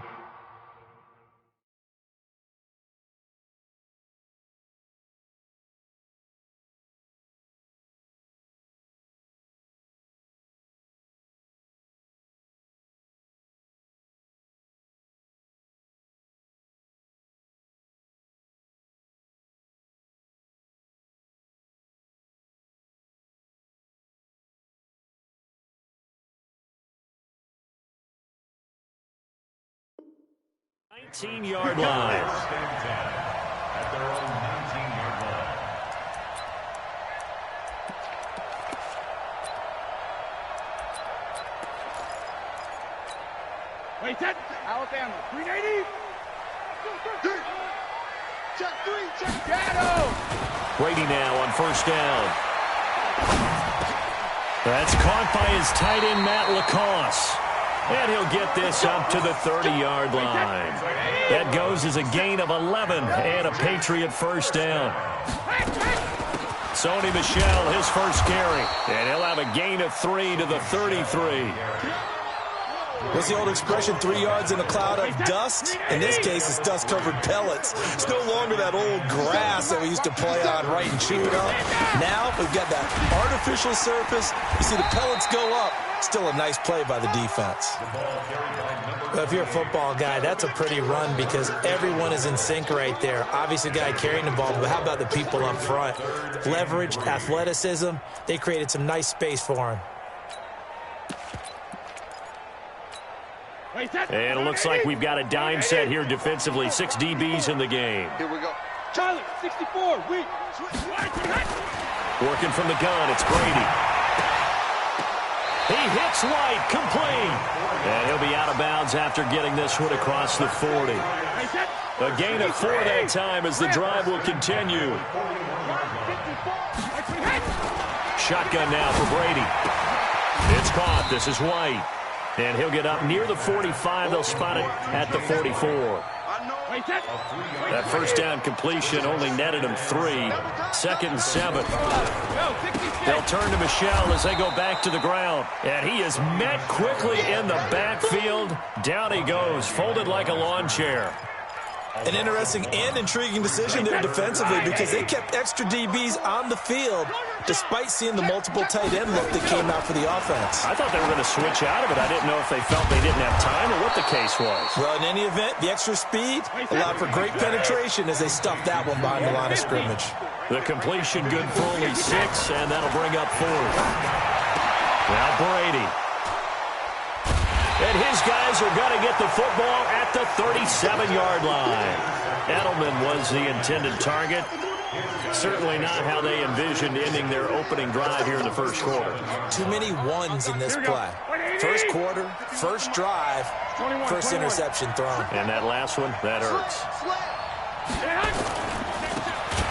...19-yard line. At their own 19-yard line. Wait, set. Alabama, 380. Check three, check. Shadow. Brady now on first down. That's caught by his tight end, Matt Lacoste. And he'll get this up to the 30-yard line. That goes as a gain of 11 and a Patriot first down. Sony Michel, his first carry. And he'll have a gain of 3 to the 33. What's the old expression, 3 yards in a cloud of dust? In this case, it's dust-covered pellets. It's no longer that old grass that we used to play on right and chew it up. Now we've got that artificial surface. You see the pellets go up. Still a nice play by the defense. Well, if you're a football guy, that's a pretty run because everyone is in sync right there. Obviously, the guy carrying the ball, but how about the people up front? Leverage, athleticism, they created some nice space for him. And it looks like we've got a dime set here defensively. 6 DBs in the game. Here we go. Charlie, 64, weak. Working from the gun, it's Brady. He hits White, complete. And he'll be out of bounds after getting this one across the 40. A gain of 4 that time as the drive will continue. Shotgun now for Brady. It's caught. This is White. And he'll get up near the 45. They'll spot it at the 44. That first down completion only netted him 3. Second and 7. They'll turn to Michel as they go back to the ground. And he is met quickly in the backfield. Down he goes, folded like a lawn chair. An interesting and intriguing decision there defensively because they kept extra DBs on the field despite seeing the multiple tight end look that came out for the offense. I thought they were going to switch out of it. I didn't know if they felt they didn't have time or what the case was. Well, in any event, the extra speed allowed for great penetration as they stuffed that one behind the line of scrimmage. The completion good for only 6, and that'll bring up 4th. Now Brady. And his guys are going to get the football at the 37-yard line. Edelman was the intended target. Certainly not how they envisioned ending their opening drive here in the first quarter. Too many ones in this play. First quarter, first drive, first interception thrown. And that last one, that hurts.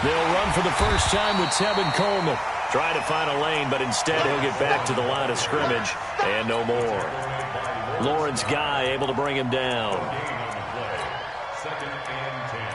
They'll run for the first time with Tevin Coleman. Trying to find a lane, but instead he'll get back to the line of scrimmage and no more. Lawrence Guy able to bring him down. Second and 10.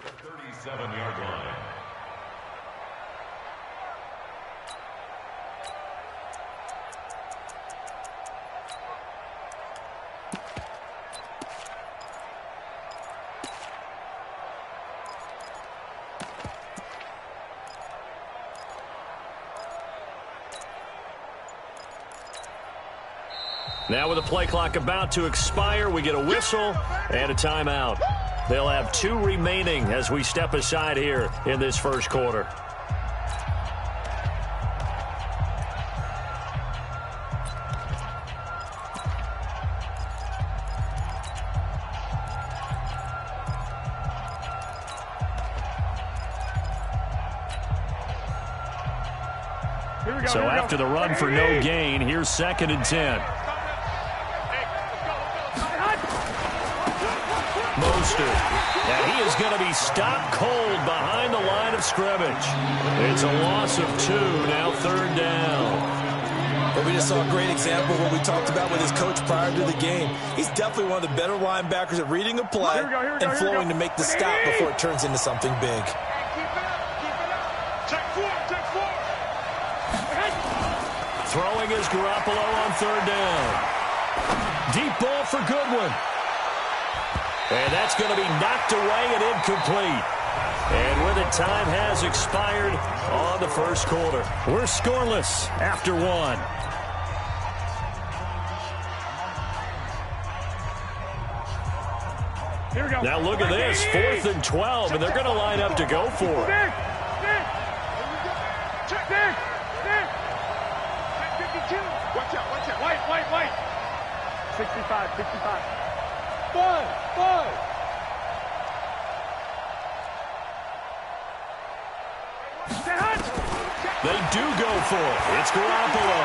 The 37-yard line. Now with the play clock about to expire, we get a whistle and a timeout. They'll have 2 remaining as we step aside here in this first quarter. So after the run for no gain, here's 2nd and 10. Mostert, and he is going to be stopped cold behind the line of scrimmage. It's a loss of 2, now 3rd down. Well, we just saw a great example of what we talked about with his coach prior to the game. He's definitely one of the better linebackers at reading a play and flowing to make the stop before it turns into something big. Throwing is Garoppolo on 3rd down. Deep ball for Goodwin. And that's going to be knocked away and incomplete. And with it, time has expired on the first quarter. We're scoreless after 1. Here we go. Now look at this, 4th and 12, and they're going to line up to go for it. Watch out. White. 65. Five. They do go for it. It's Garoppolo.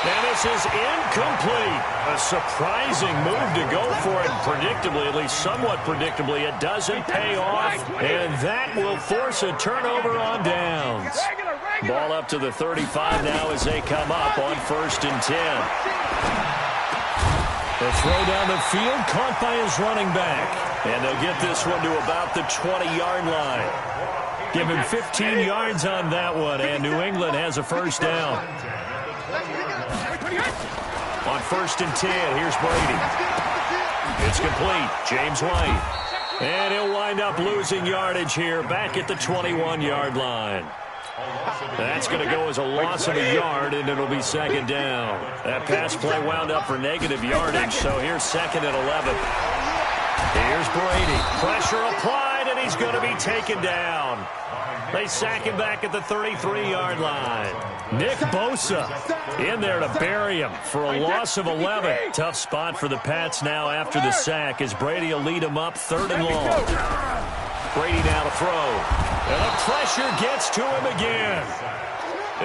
And this is incomplete. A surprising move to go for it. Predictably, at least somewhat predictably, it doesn't pay off. And that will force a turnover on downs. Ball up to the 35 now as they come up on 1st and 10. The throw down the field, caught by his running back. And they'll get this one to about the 20-yard line. Give him 15 yards on that one, and New England has a first down. On 1st and 10, here's Brady. It's complete. James White. And he'll wind up losing yardage here back at the 21-yard line. That's going to go as a loss of a yard, and it'll be 2nd down. That pass play wound up for negative yardage, so here's 2nd and 11. Here's Brady. Pressure applied, and he's going to be taken down. They sack him back at the 33-yard line. Nick Bosa in there to bury him for a loss of 11. Tough spot for the Pats now after the sack as Brady will lead him up 3rd and long. Brady now to throw. And the pressure gets to him again.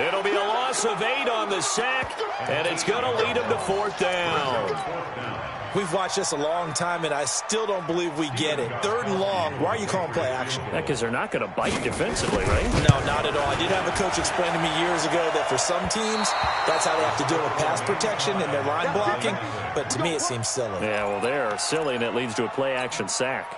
It'll be a loss of 8 on the sack, and it's going to lead him to 4th down. We've watched this a long time, and I still don't believe we get it. 3rd and long. Why are you calling play action? Yeah, because they're not going to bite defensively, right? No, not at all. I did have a coach explain to me years ago that for some teams, that's how they have to deal with pass protection and their line blocking. But to me, it seems silly. Yeah, well, they're silly, and it leads to a play action sack.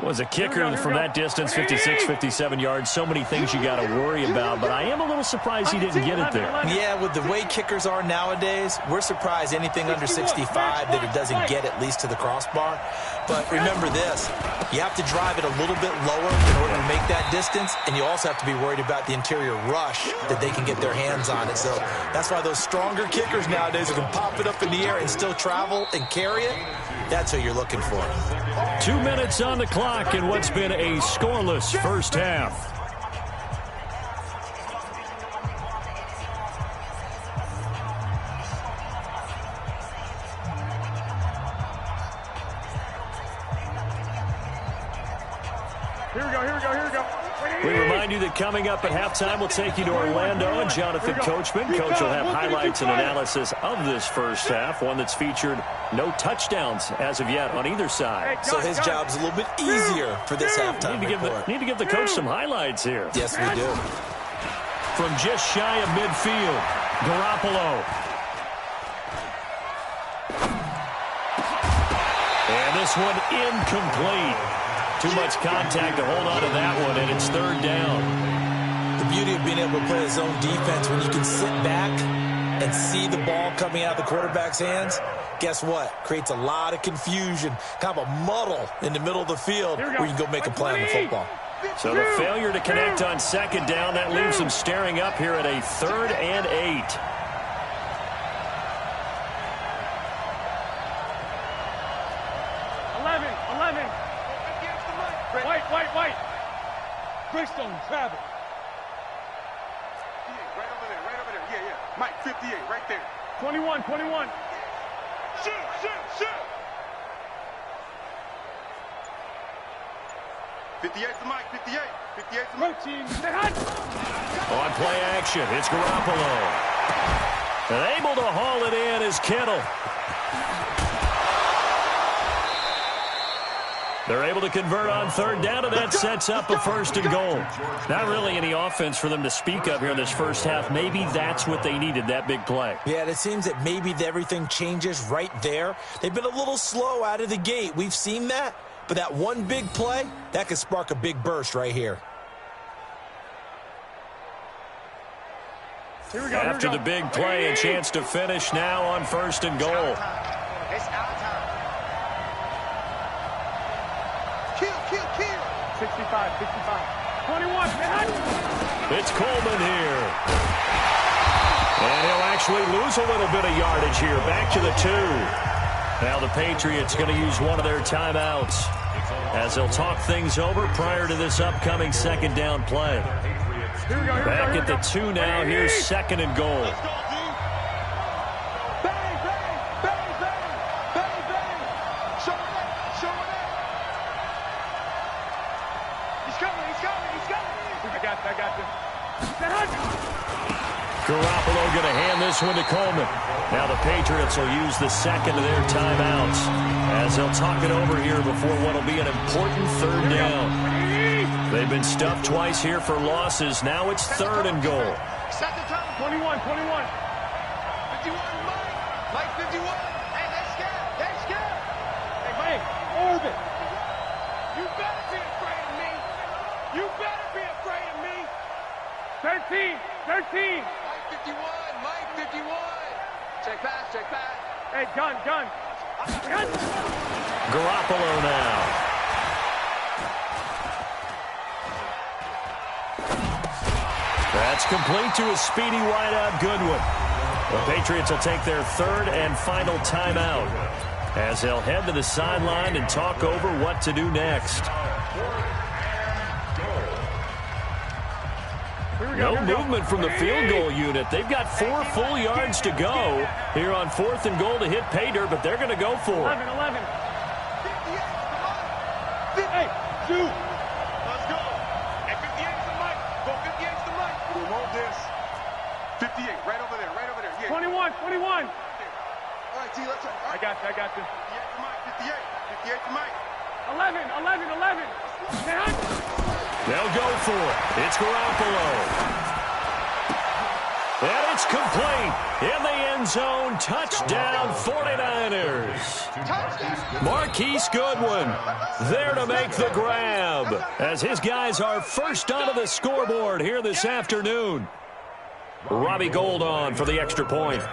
Was a kicker from that distance, 56, 57 yards. So many things you got to worry about, but I am a little surprised he didn't get it there. Yeah, with the way kickers are nowadays, we're surprised anything under 65 that it doesn't get at least to the crossbar. But remember this, you have to drive it a little bit lower in order to make that distance, and you also have to be worried about the interior rush that they can get their hands on it. So that's why those stronger kickers nowadays who can pop it up in the air and still travel and carry it, that's who you're looking for. 2 minutes on the clock in what's been a scoreless first half. Here we go, here we go, here we go. We remind you that coming up at halftime, we'll take you to Orlando and Jonathan Coachman. Coach will have highlights and analysis of this first half, one that's featured no touchdowns as of yet on either side. So his job's a little bit easier for this halftime report. Need to give the coach some highlights here. Yes, we do. From just shy of midfield, Garoppolo. And this one incomplete. Too much contact to hold on to that one, and it's 3rd down. The beauty of being able to play a zone defense when you can sit back and see the ball coming out of the quarterback's hands, guess what? Creates a lot of confusion, kind of a muddle in the middle of the field where you can go make a play on the football. So the failure to connect on 2nd down, that leaves them staring up here at a 3rd and 8. White. Greystone, Travis. Right over there. Yeah. Mike, 58, right there. 21. Shoot. 58 to Mike, 58. 58 to Mike. On play action, it's Garoppolo. And able to haul it in is Kittle. They're able to convert on 3rd down, and that sets up a 1st and goal. Not really any offense for them to speak of here in this first half. Maybe that's what they needed, that big play. Yeah, it seems that maybe everything changes right there. They've been a little slow out of the gate. We've seen that, but that one big play, that could spark a big burst right here. After the big play, a chance to finish now on 1st and goal. It's our time. Kill. 65. 21. It's Coleman here. And he'll actually lose a little bit of yardage here. Back to the 2. Now the Patriots going to use one of their timeouts as they'll talk things over prior to this upcoming 2nd down play. Back at the 2 now. Here's 2nd and goal. I got this. Garoppolo going to hand this one to Coleman. Now the Patriots will use the 2nd of their timeouts as they'll talk it over here before what will be an important 3rd down. They've been stuffed twice here for losses. Now it's 3rd and goal. Set the time. 21. 51, Mike 51. Hey, they're scared. Hey, Mike, orbit. You better be afraid of me. 13. Mike 51. Check pass. Hey, gun. Garoppolo now. That's complete to a speedy wideout Goodwin. The Patriots will take their 3rd and final timeout as they'll head to the sideline and talk over what to do next. No movement from the field goal unit. They've got 4 full yards to go here on 4th and goal to hit pay dirt, but they're going to go for it. 11. Hey, shoot. 21. All right, T, let's... I got you. 58 to Mike. 58 to Mike. 11. Man. They'll go for it. It's Garoppolo. And it's complete. In the end zone. Touchdown, 49ers. Marquise Goodwin there to make the grab as his guys are first onto the scoreboard here this afternoon. Robbie Gould on for the extra point.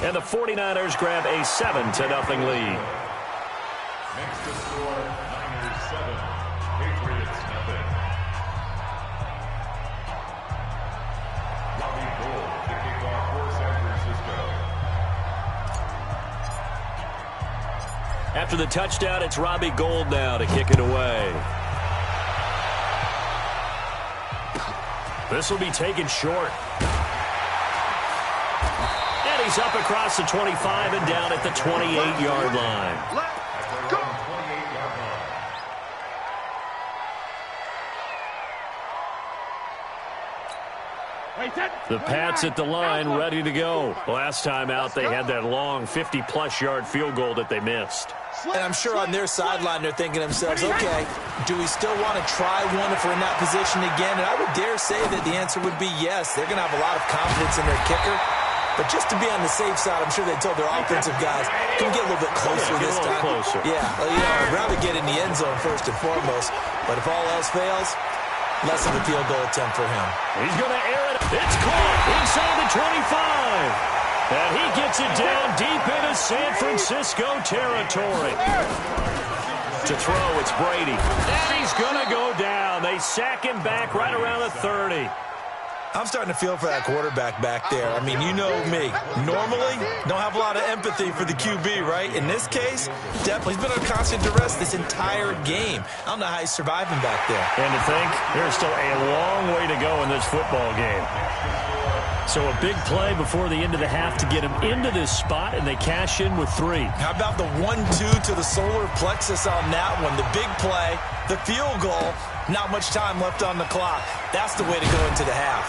And the 49ers grab a 7-0 lead. Next to score, Niners 7, Patriots 0. Robbie Gould to kick off for San Francisco. After the touchdown, it's Robbie Gould now to kick it away. This will be taken short. And he's up across the 25 and down at the 28-yard line. The Pats at the line, ready to go. Last time out, they had that long 50-plus yard field goal that they missed. And I'm sure on their sideline, they're thinking to themselves, okay, do we still want to try one if we're in that position again? And I would dare say that the answer would be yes. They're going to have a lot of confidence in their kicker. But just to be on the safe side, I'm sure they told their offensive guys, can we get a little bit closer this time? Closer. Yeah, I'd rather get in the end zone first and foremost. But if all else fails, less of a field goal attempt for him. He's going to air it. It's caught inside the 25. And he gets it down deep into San Francisco territory. To throw, it's Brady. And he's going to go down. They sack him back right around the 30. I'm starting to feel for that quarterback back there. I mean, you know me. Normally, don't have a lot of empathy for the QB, right? In this case, definitely. He's been on constant duress this entire game. I don't know how he's surviving back there. And to think, there's still a long way to go in this football game. So a big play before the end of the half to get him into this spot, and they cash in with 3. How about the 1-2 to the solar plexus on that one? The big play, the field goal, not much time left on the clock. That's the way to go into the half.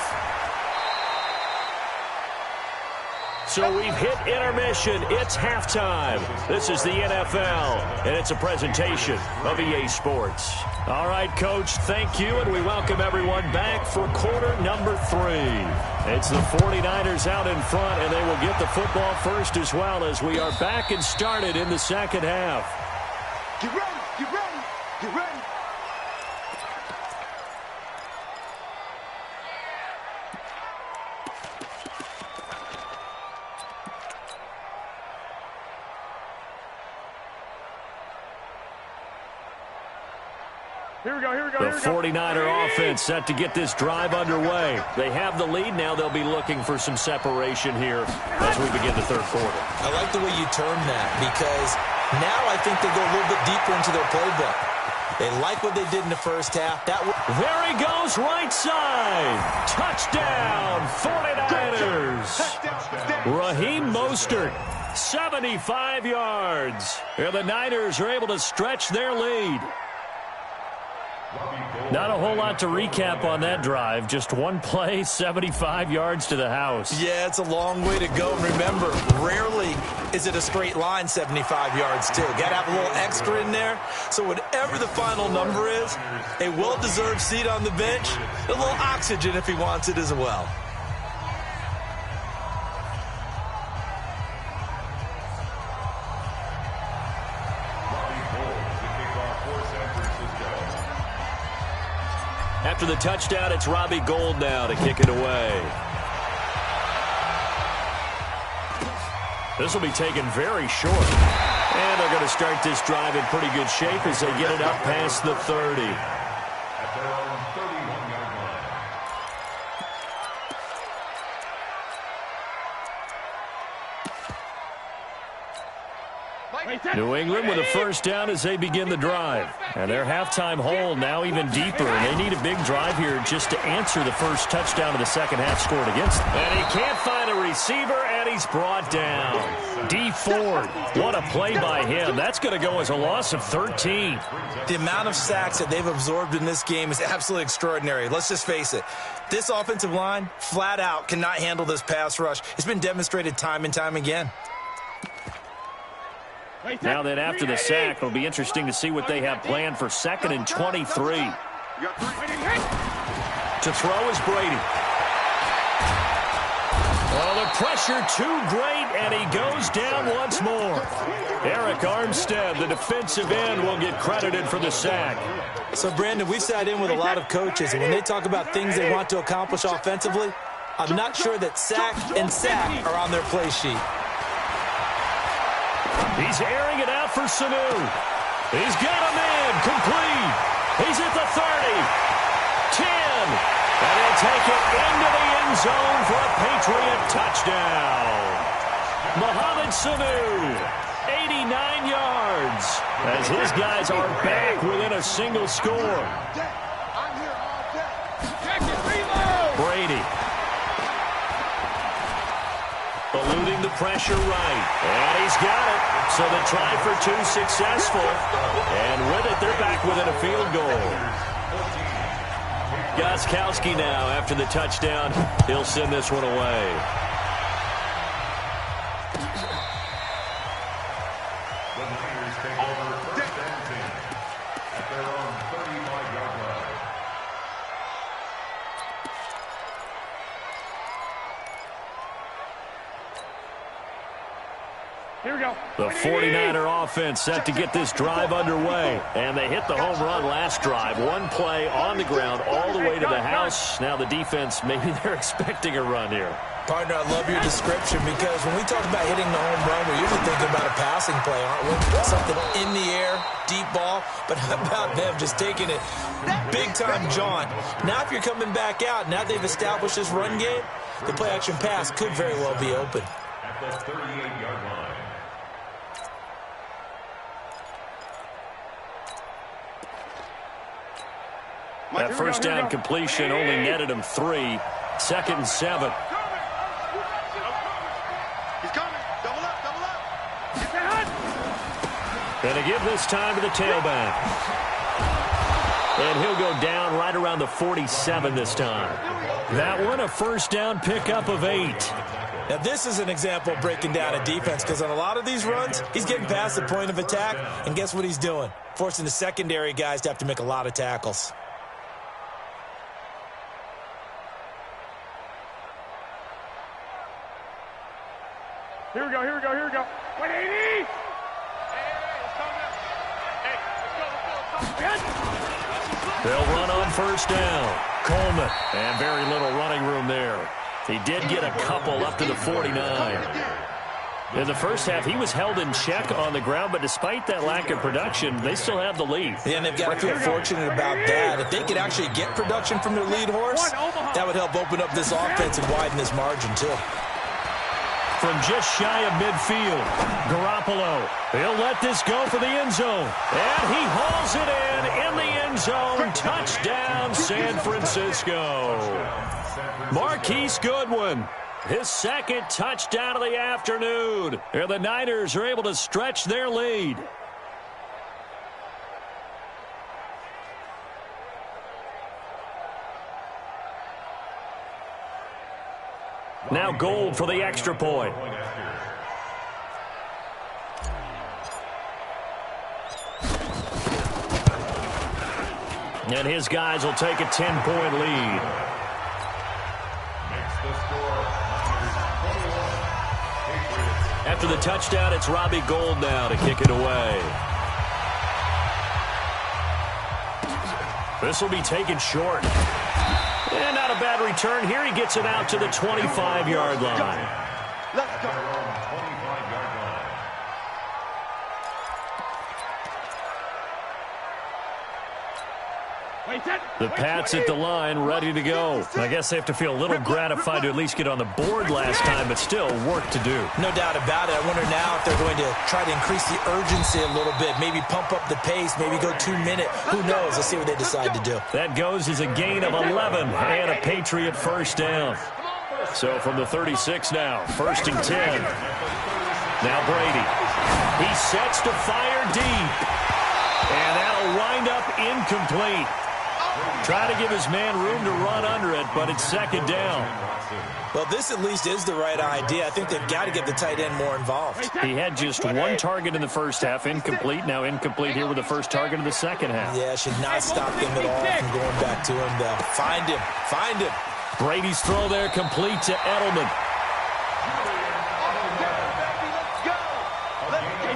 So we've hit intermission. It's halftime. This is the NFL, and it's a presentation of EA Sports. All right, Coach, thank you, and we welcome everyone back for quarter number 3. It's the 49ers out in front, and they will get the football first as well as we are back and started in the second half. Get ready, get ready, get ready. Here we go. The 49er offense set to get this drive underway. They have the lead. Now they'll be looking for some separation here as we begin the third quarter. I like the way you term that because now I think they go a little bit deeper into their playbook. They like what they did in the first half. There he goes, right side. Touchdown, 49ers. Raheem Mostert, 75 yards. And the Niners are able to stretch their lead. Not a whole lot to recap on that drive. Just one play, 75 yards to the house. Yeah, it's a long way to go. And remember, rarely is it a straight line 75 yards, too. Got to have a little extra in there. So whatever the final number is, a well-deserved seat on the bench, a little oxygen if he wants it as well. After the touchdown, it's Robbie Gould now to kick it away. This will be taken very short. And they're going to start this drive in pretty good shape as they get it up past the 30. At their own 31-yard line. New England with a first down as they begin the drive. And their halftime hole now even deeper. And they need a big drive here just to answer the first touchdown of the second half scored against them. And he can't find a receiver, and he's brought down. D Ford, what a play by him. That's going to go as a loss of 13. The amount of sacks that they've absorbed in this game is absolutely extraordinary. Let's just face it. This offensive line, flat out, cannot handle this pass rush. It's been demonstrated time and time again. Now then, after the sack, it'll be interesting to see what they have planned for 2nd and 23. To throw is Brady. Oh, the pressure too great, and he goes down once more. Eric Armstead, the defensive end, will get credited for the sack. So, Brandon, we've sat in with a lot of coaches, and when they talk about things they want to accomplish offensively, I'm not sure that sack and sack are on their play sheet. He's airing it out for Sanu. He's got a man complete. He's at the 30, 10, and he'll take it into the end zone for a Patriot touchdown. Mohamed Sanu, 89 yards, as his guys are back within a single score. Brady. Eluding the pressure right. And he's got it. So the try for 2 successful. And with it, they're back within a field goal. Gostkowski now, after the touchdown, he'll send this one away. The Niners take over 1st and 10 at their own 35-yard line. Here we go. The 49er offense set to get this drive underway. And they hit the home run last drive. One play on the ground all the way to the house. Now the defense, maybe they're expecting a run here. Partner, I love your description because when we talk about hitting the home run, we're usually thinking about a passing play, aren't we? Something in the air, deep ball. But how about them just taking it big-time jaunt? Now if you're coming back out, now they've established this run game, the play-action pass could very well be open. At the 38-yard line. That first down completion only netted him 3. 2nd and 7. He's coming. Double up, double up. And to give this time to the tailback. And he'll go down right around the 47 this time. That one a first down pickup of 8. Now, this is an example of breaking down a defense because on a lot of these runs, he's getting past the point of attack, and guess what he's doing? Forcing the secondary guys to have to make a lot of tackles. Here we go, here we go, here we go. 180! They'll run on first down. Coleman, and very little running room there. He did get a couple up to the 49. In the first half, he was held in check on the ground, but despite that lack of production, they still have the lead. Yeah, and they've got to feel fortunate about that. If they could actually get production from their lead horse, that would help open up this offense and widen this margin, too. From just shy of midfield, Garoppolo, he'll let this go for the end zone. And he hauls it in the end zone. Touchdown, San Francisco. Marquise Goodwin, his 2nd touchdown of the afternoon. And the Niners are able to stretch their lead. Now Gold for the extra point. And his guys will take a 10-point lead. After the touchdown, it's Robbie Gould now to kick it away. This will be taken short. And not a bad return here. He gets it out to the 25-yard line. Let's go. The Pats at the line, ready to go. I guess they have to feel a little gratified to at least get on the board last time, but still work to do. No doubt about it. I wonder now if they're going to try to increase the urgency a little bit, maybe pump up the pace, maybe go 2-minute. Who knows? Let's see what they decide to do. That goes as a gain of 11 and a Patriot first down. So from the 36 now, 1st and 10. Now Brady. He sets to fire deep. And that'll wind up incomplete. Trying to give his man room to run under it, but it's second down. Well, this at least is the right idea. I think they've got to get the tight end more involved. He had just one target in the first half, incomplete. Now incomplete here with the first target of the second half. Yeah, should not stop them at all from going back to him, though. Find him. Find him. Brady's throw there complete to Edelman.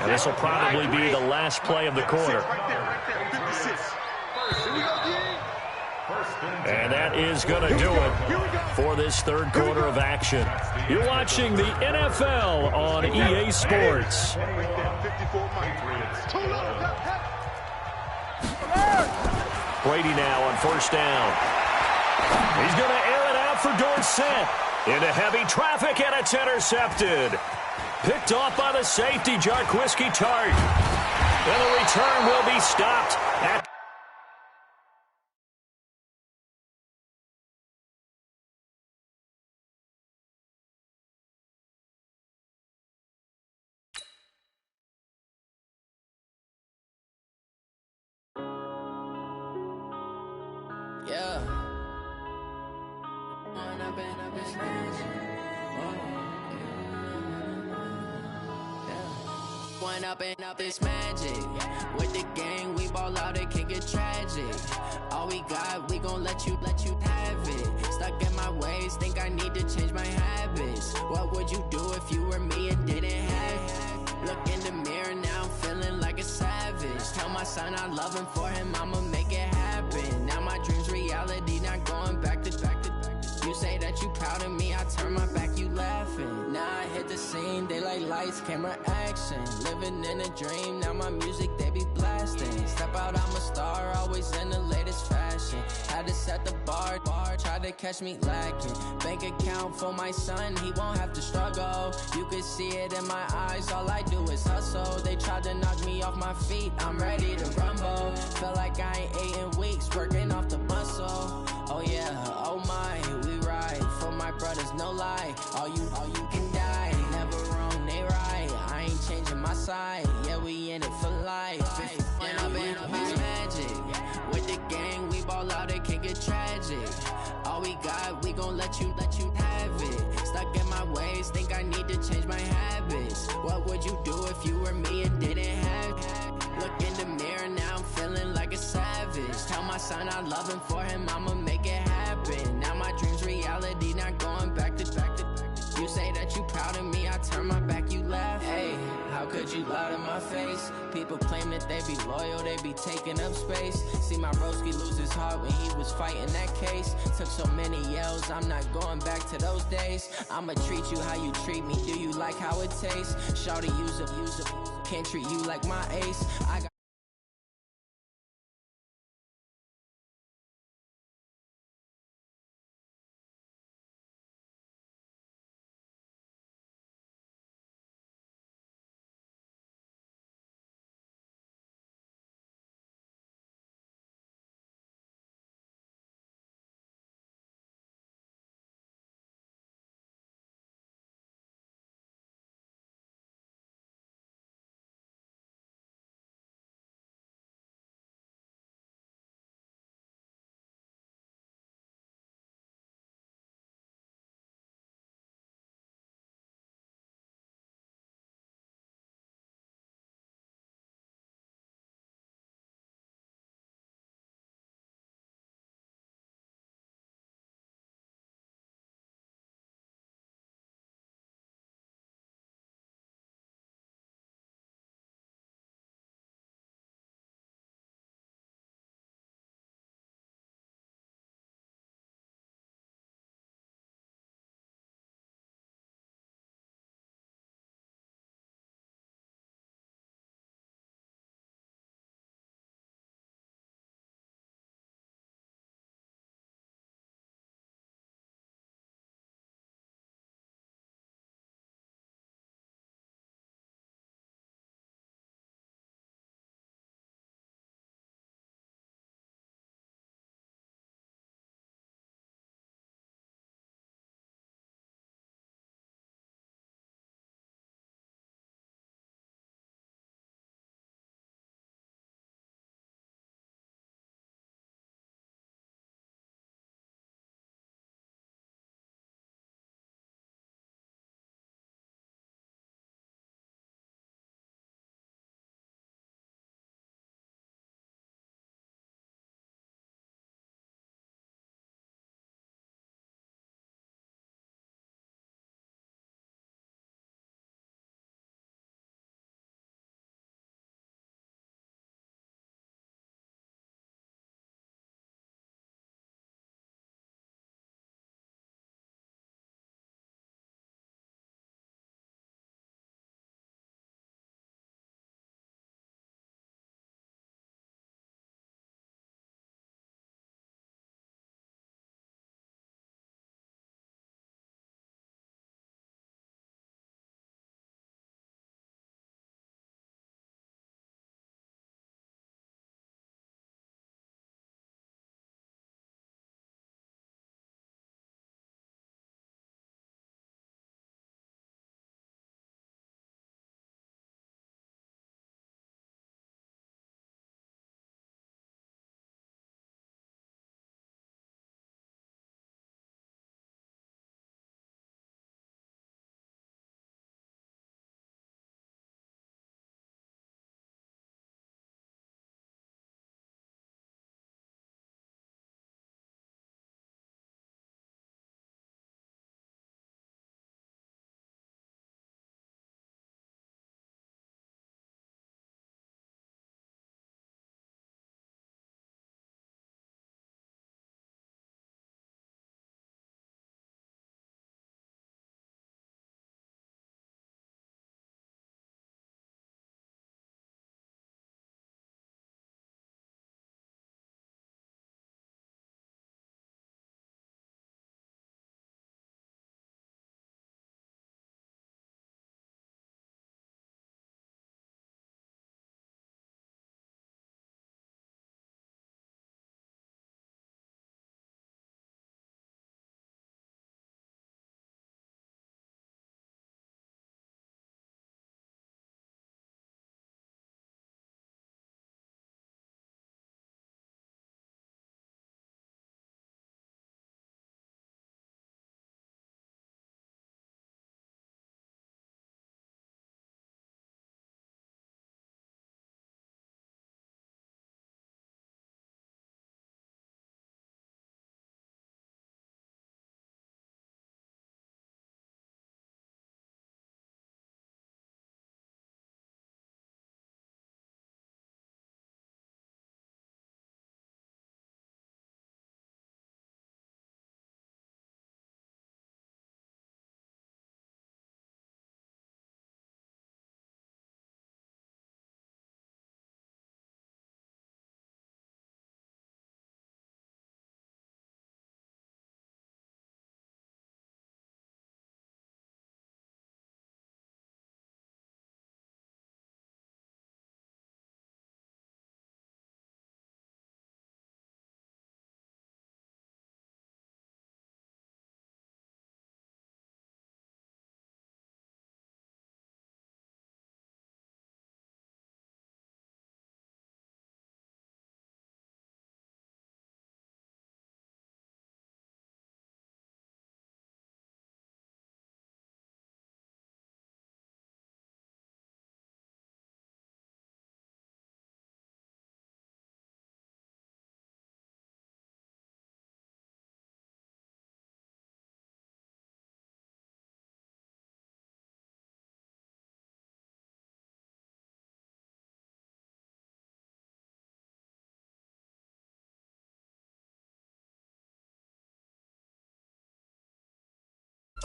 And this will probably be the last play of the quarter. And that is going to do it for this third quarter of action. You're watching the NFL on EA Sports. Brady now on first down. He's going to air it out for Dorsett. Into heavy traffic, and it's intercepted. Picked off by the safety, Jarquiski Tart. And the return will be stopped at Yeah. One up and up is magic. With the gang, we ball out, it can get tragic. All we got, we gon' let you have it. Stuck in my ways, think I need to change my habits. What would you do if you were me and didn't have it? Look in the mirror, now I'm feeling like a savage. Tell my son I love him, for him I'ma make it happen. Now my dream's reality, not going back to. You say that you proud of me, I turn my back, you laughing. Now I hit the scene, they like lights, camera, action. Living in a dream, now my music, they be blasting. Step out, I'm a star, always in the latest fashion. Had to set the bar, try to catch me lacking. Bank account for my son, he won't have to struggle. You can see it in my eyes, all I do is hustle. They tried to knock me off my feet, I'm ready to rumble. Feel like I ain't ate in weeks, working off the muscle. Oh yeah, oh my, we ride for my brothers, no lie. All you can die, never wrong, they right. I ain't changing my side, yeah, we in it for life. When I've been up is magic. With the gang, we ball out, it can get tragic. All we got, we gon' let you have it. Stuck in my ways, think I need to change my habits. What would you do if you were me and didn't have it? Look in the mirror, now I'm feeling like a savage. Tell my son I love him, for him I'ma make it happen. Now my dream's reality, not going back to. You say that you proud of me, I turn my back, you laugh. Hey, how could you lie to my face? People claim that they be loyal, they be taking up space. See my broski lose his heart when he was fighting that case. Took so many yells, I'm not going back to those days. I'ma treat you how you treat me, do you like how it tastes? Shawty, use up, can't treat you like my ace. I got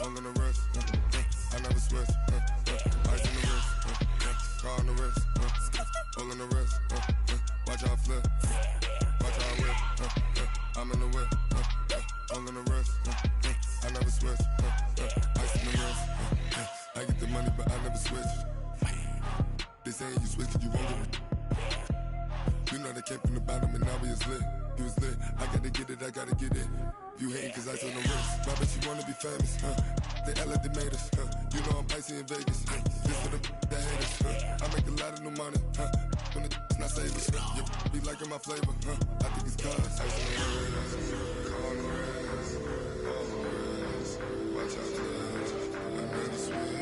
All in the wrist, I never switch. Ice in the wrist, car on the wrist, all in the wrist. Watch how I flip, watch how I whip. I'm in the whip, all in the wrist. I never switch. Ice in the wrist. I get the money, but I never switch. They saying you switch, you won't get it. You know they came from the bottom and now we is lit. You was lit, I gotta get it, I gotta get it. You hating cause ice on the wrist. My bitch, you wanna be famous, They elevated us, You know I'm icy in Vegas, This for the that haters, I make a lot of new money, When the not savers, You be liking my flavor, I think it's cause ice on the wrist, on the wrist, on the wrist. Watch out, cuz I never switch,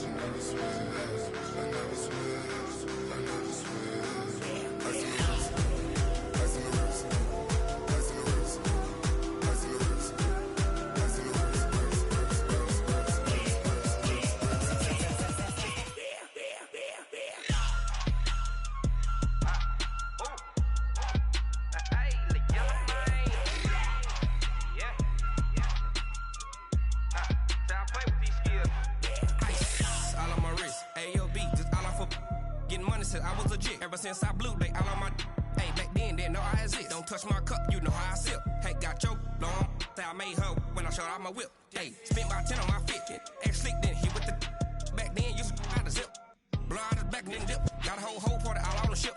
I never switch, I never switch, I never switch. Ice on the wrist, ice on the wrist, ice on the wrist, ice on the wrist, ice on the wrist. I was legit ever since I blew they all on my hey back then didn't know I exist. Don't touch my cup, you know how I sip. Hey, got your long say I made her when I showed out my whip. Hey, spent about 10 on my fit. X slick then hit with the back then used to out the zip. Blow out his back and then dip. Got a whole party all on the ship.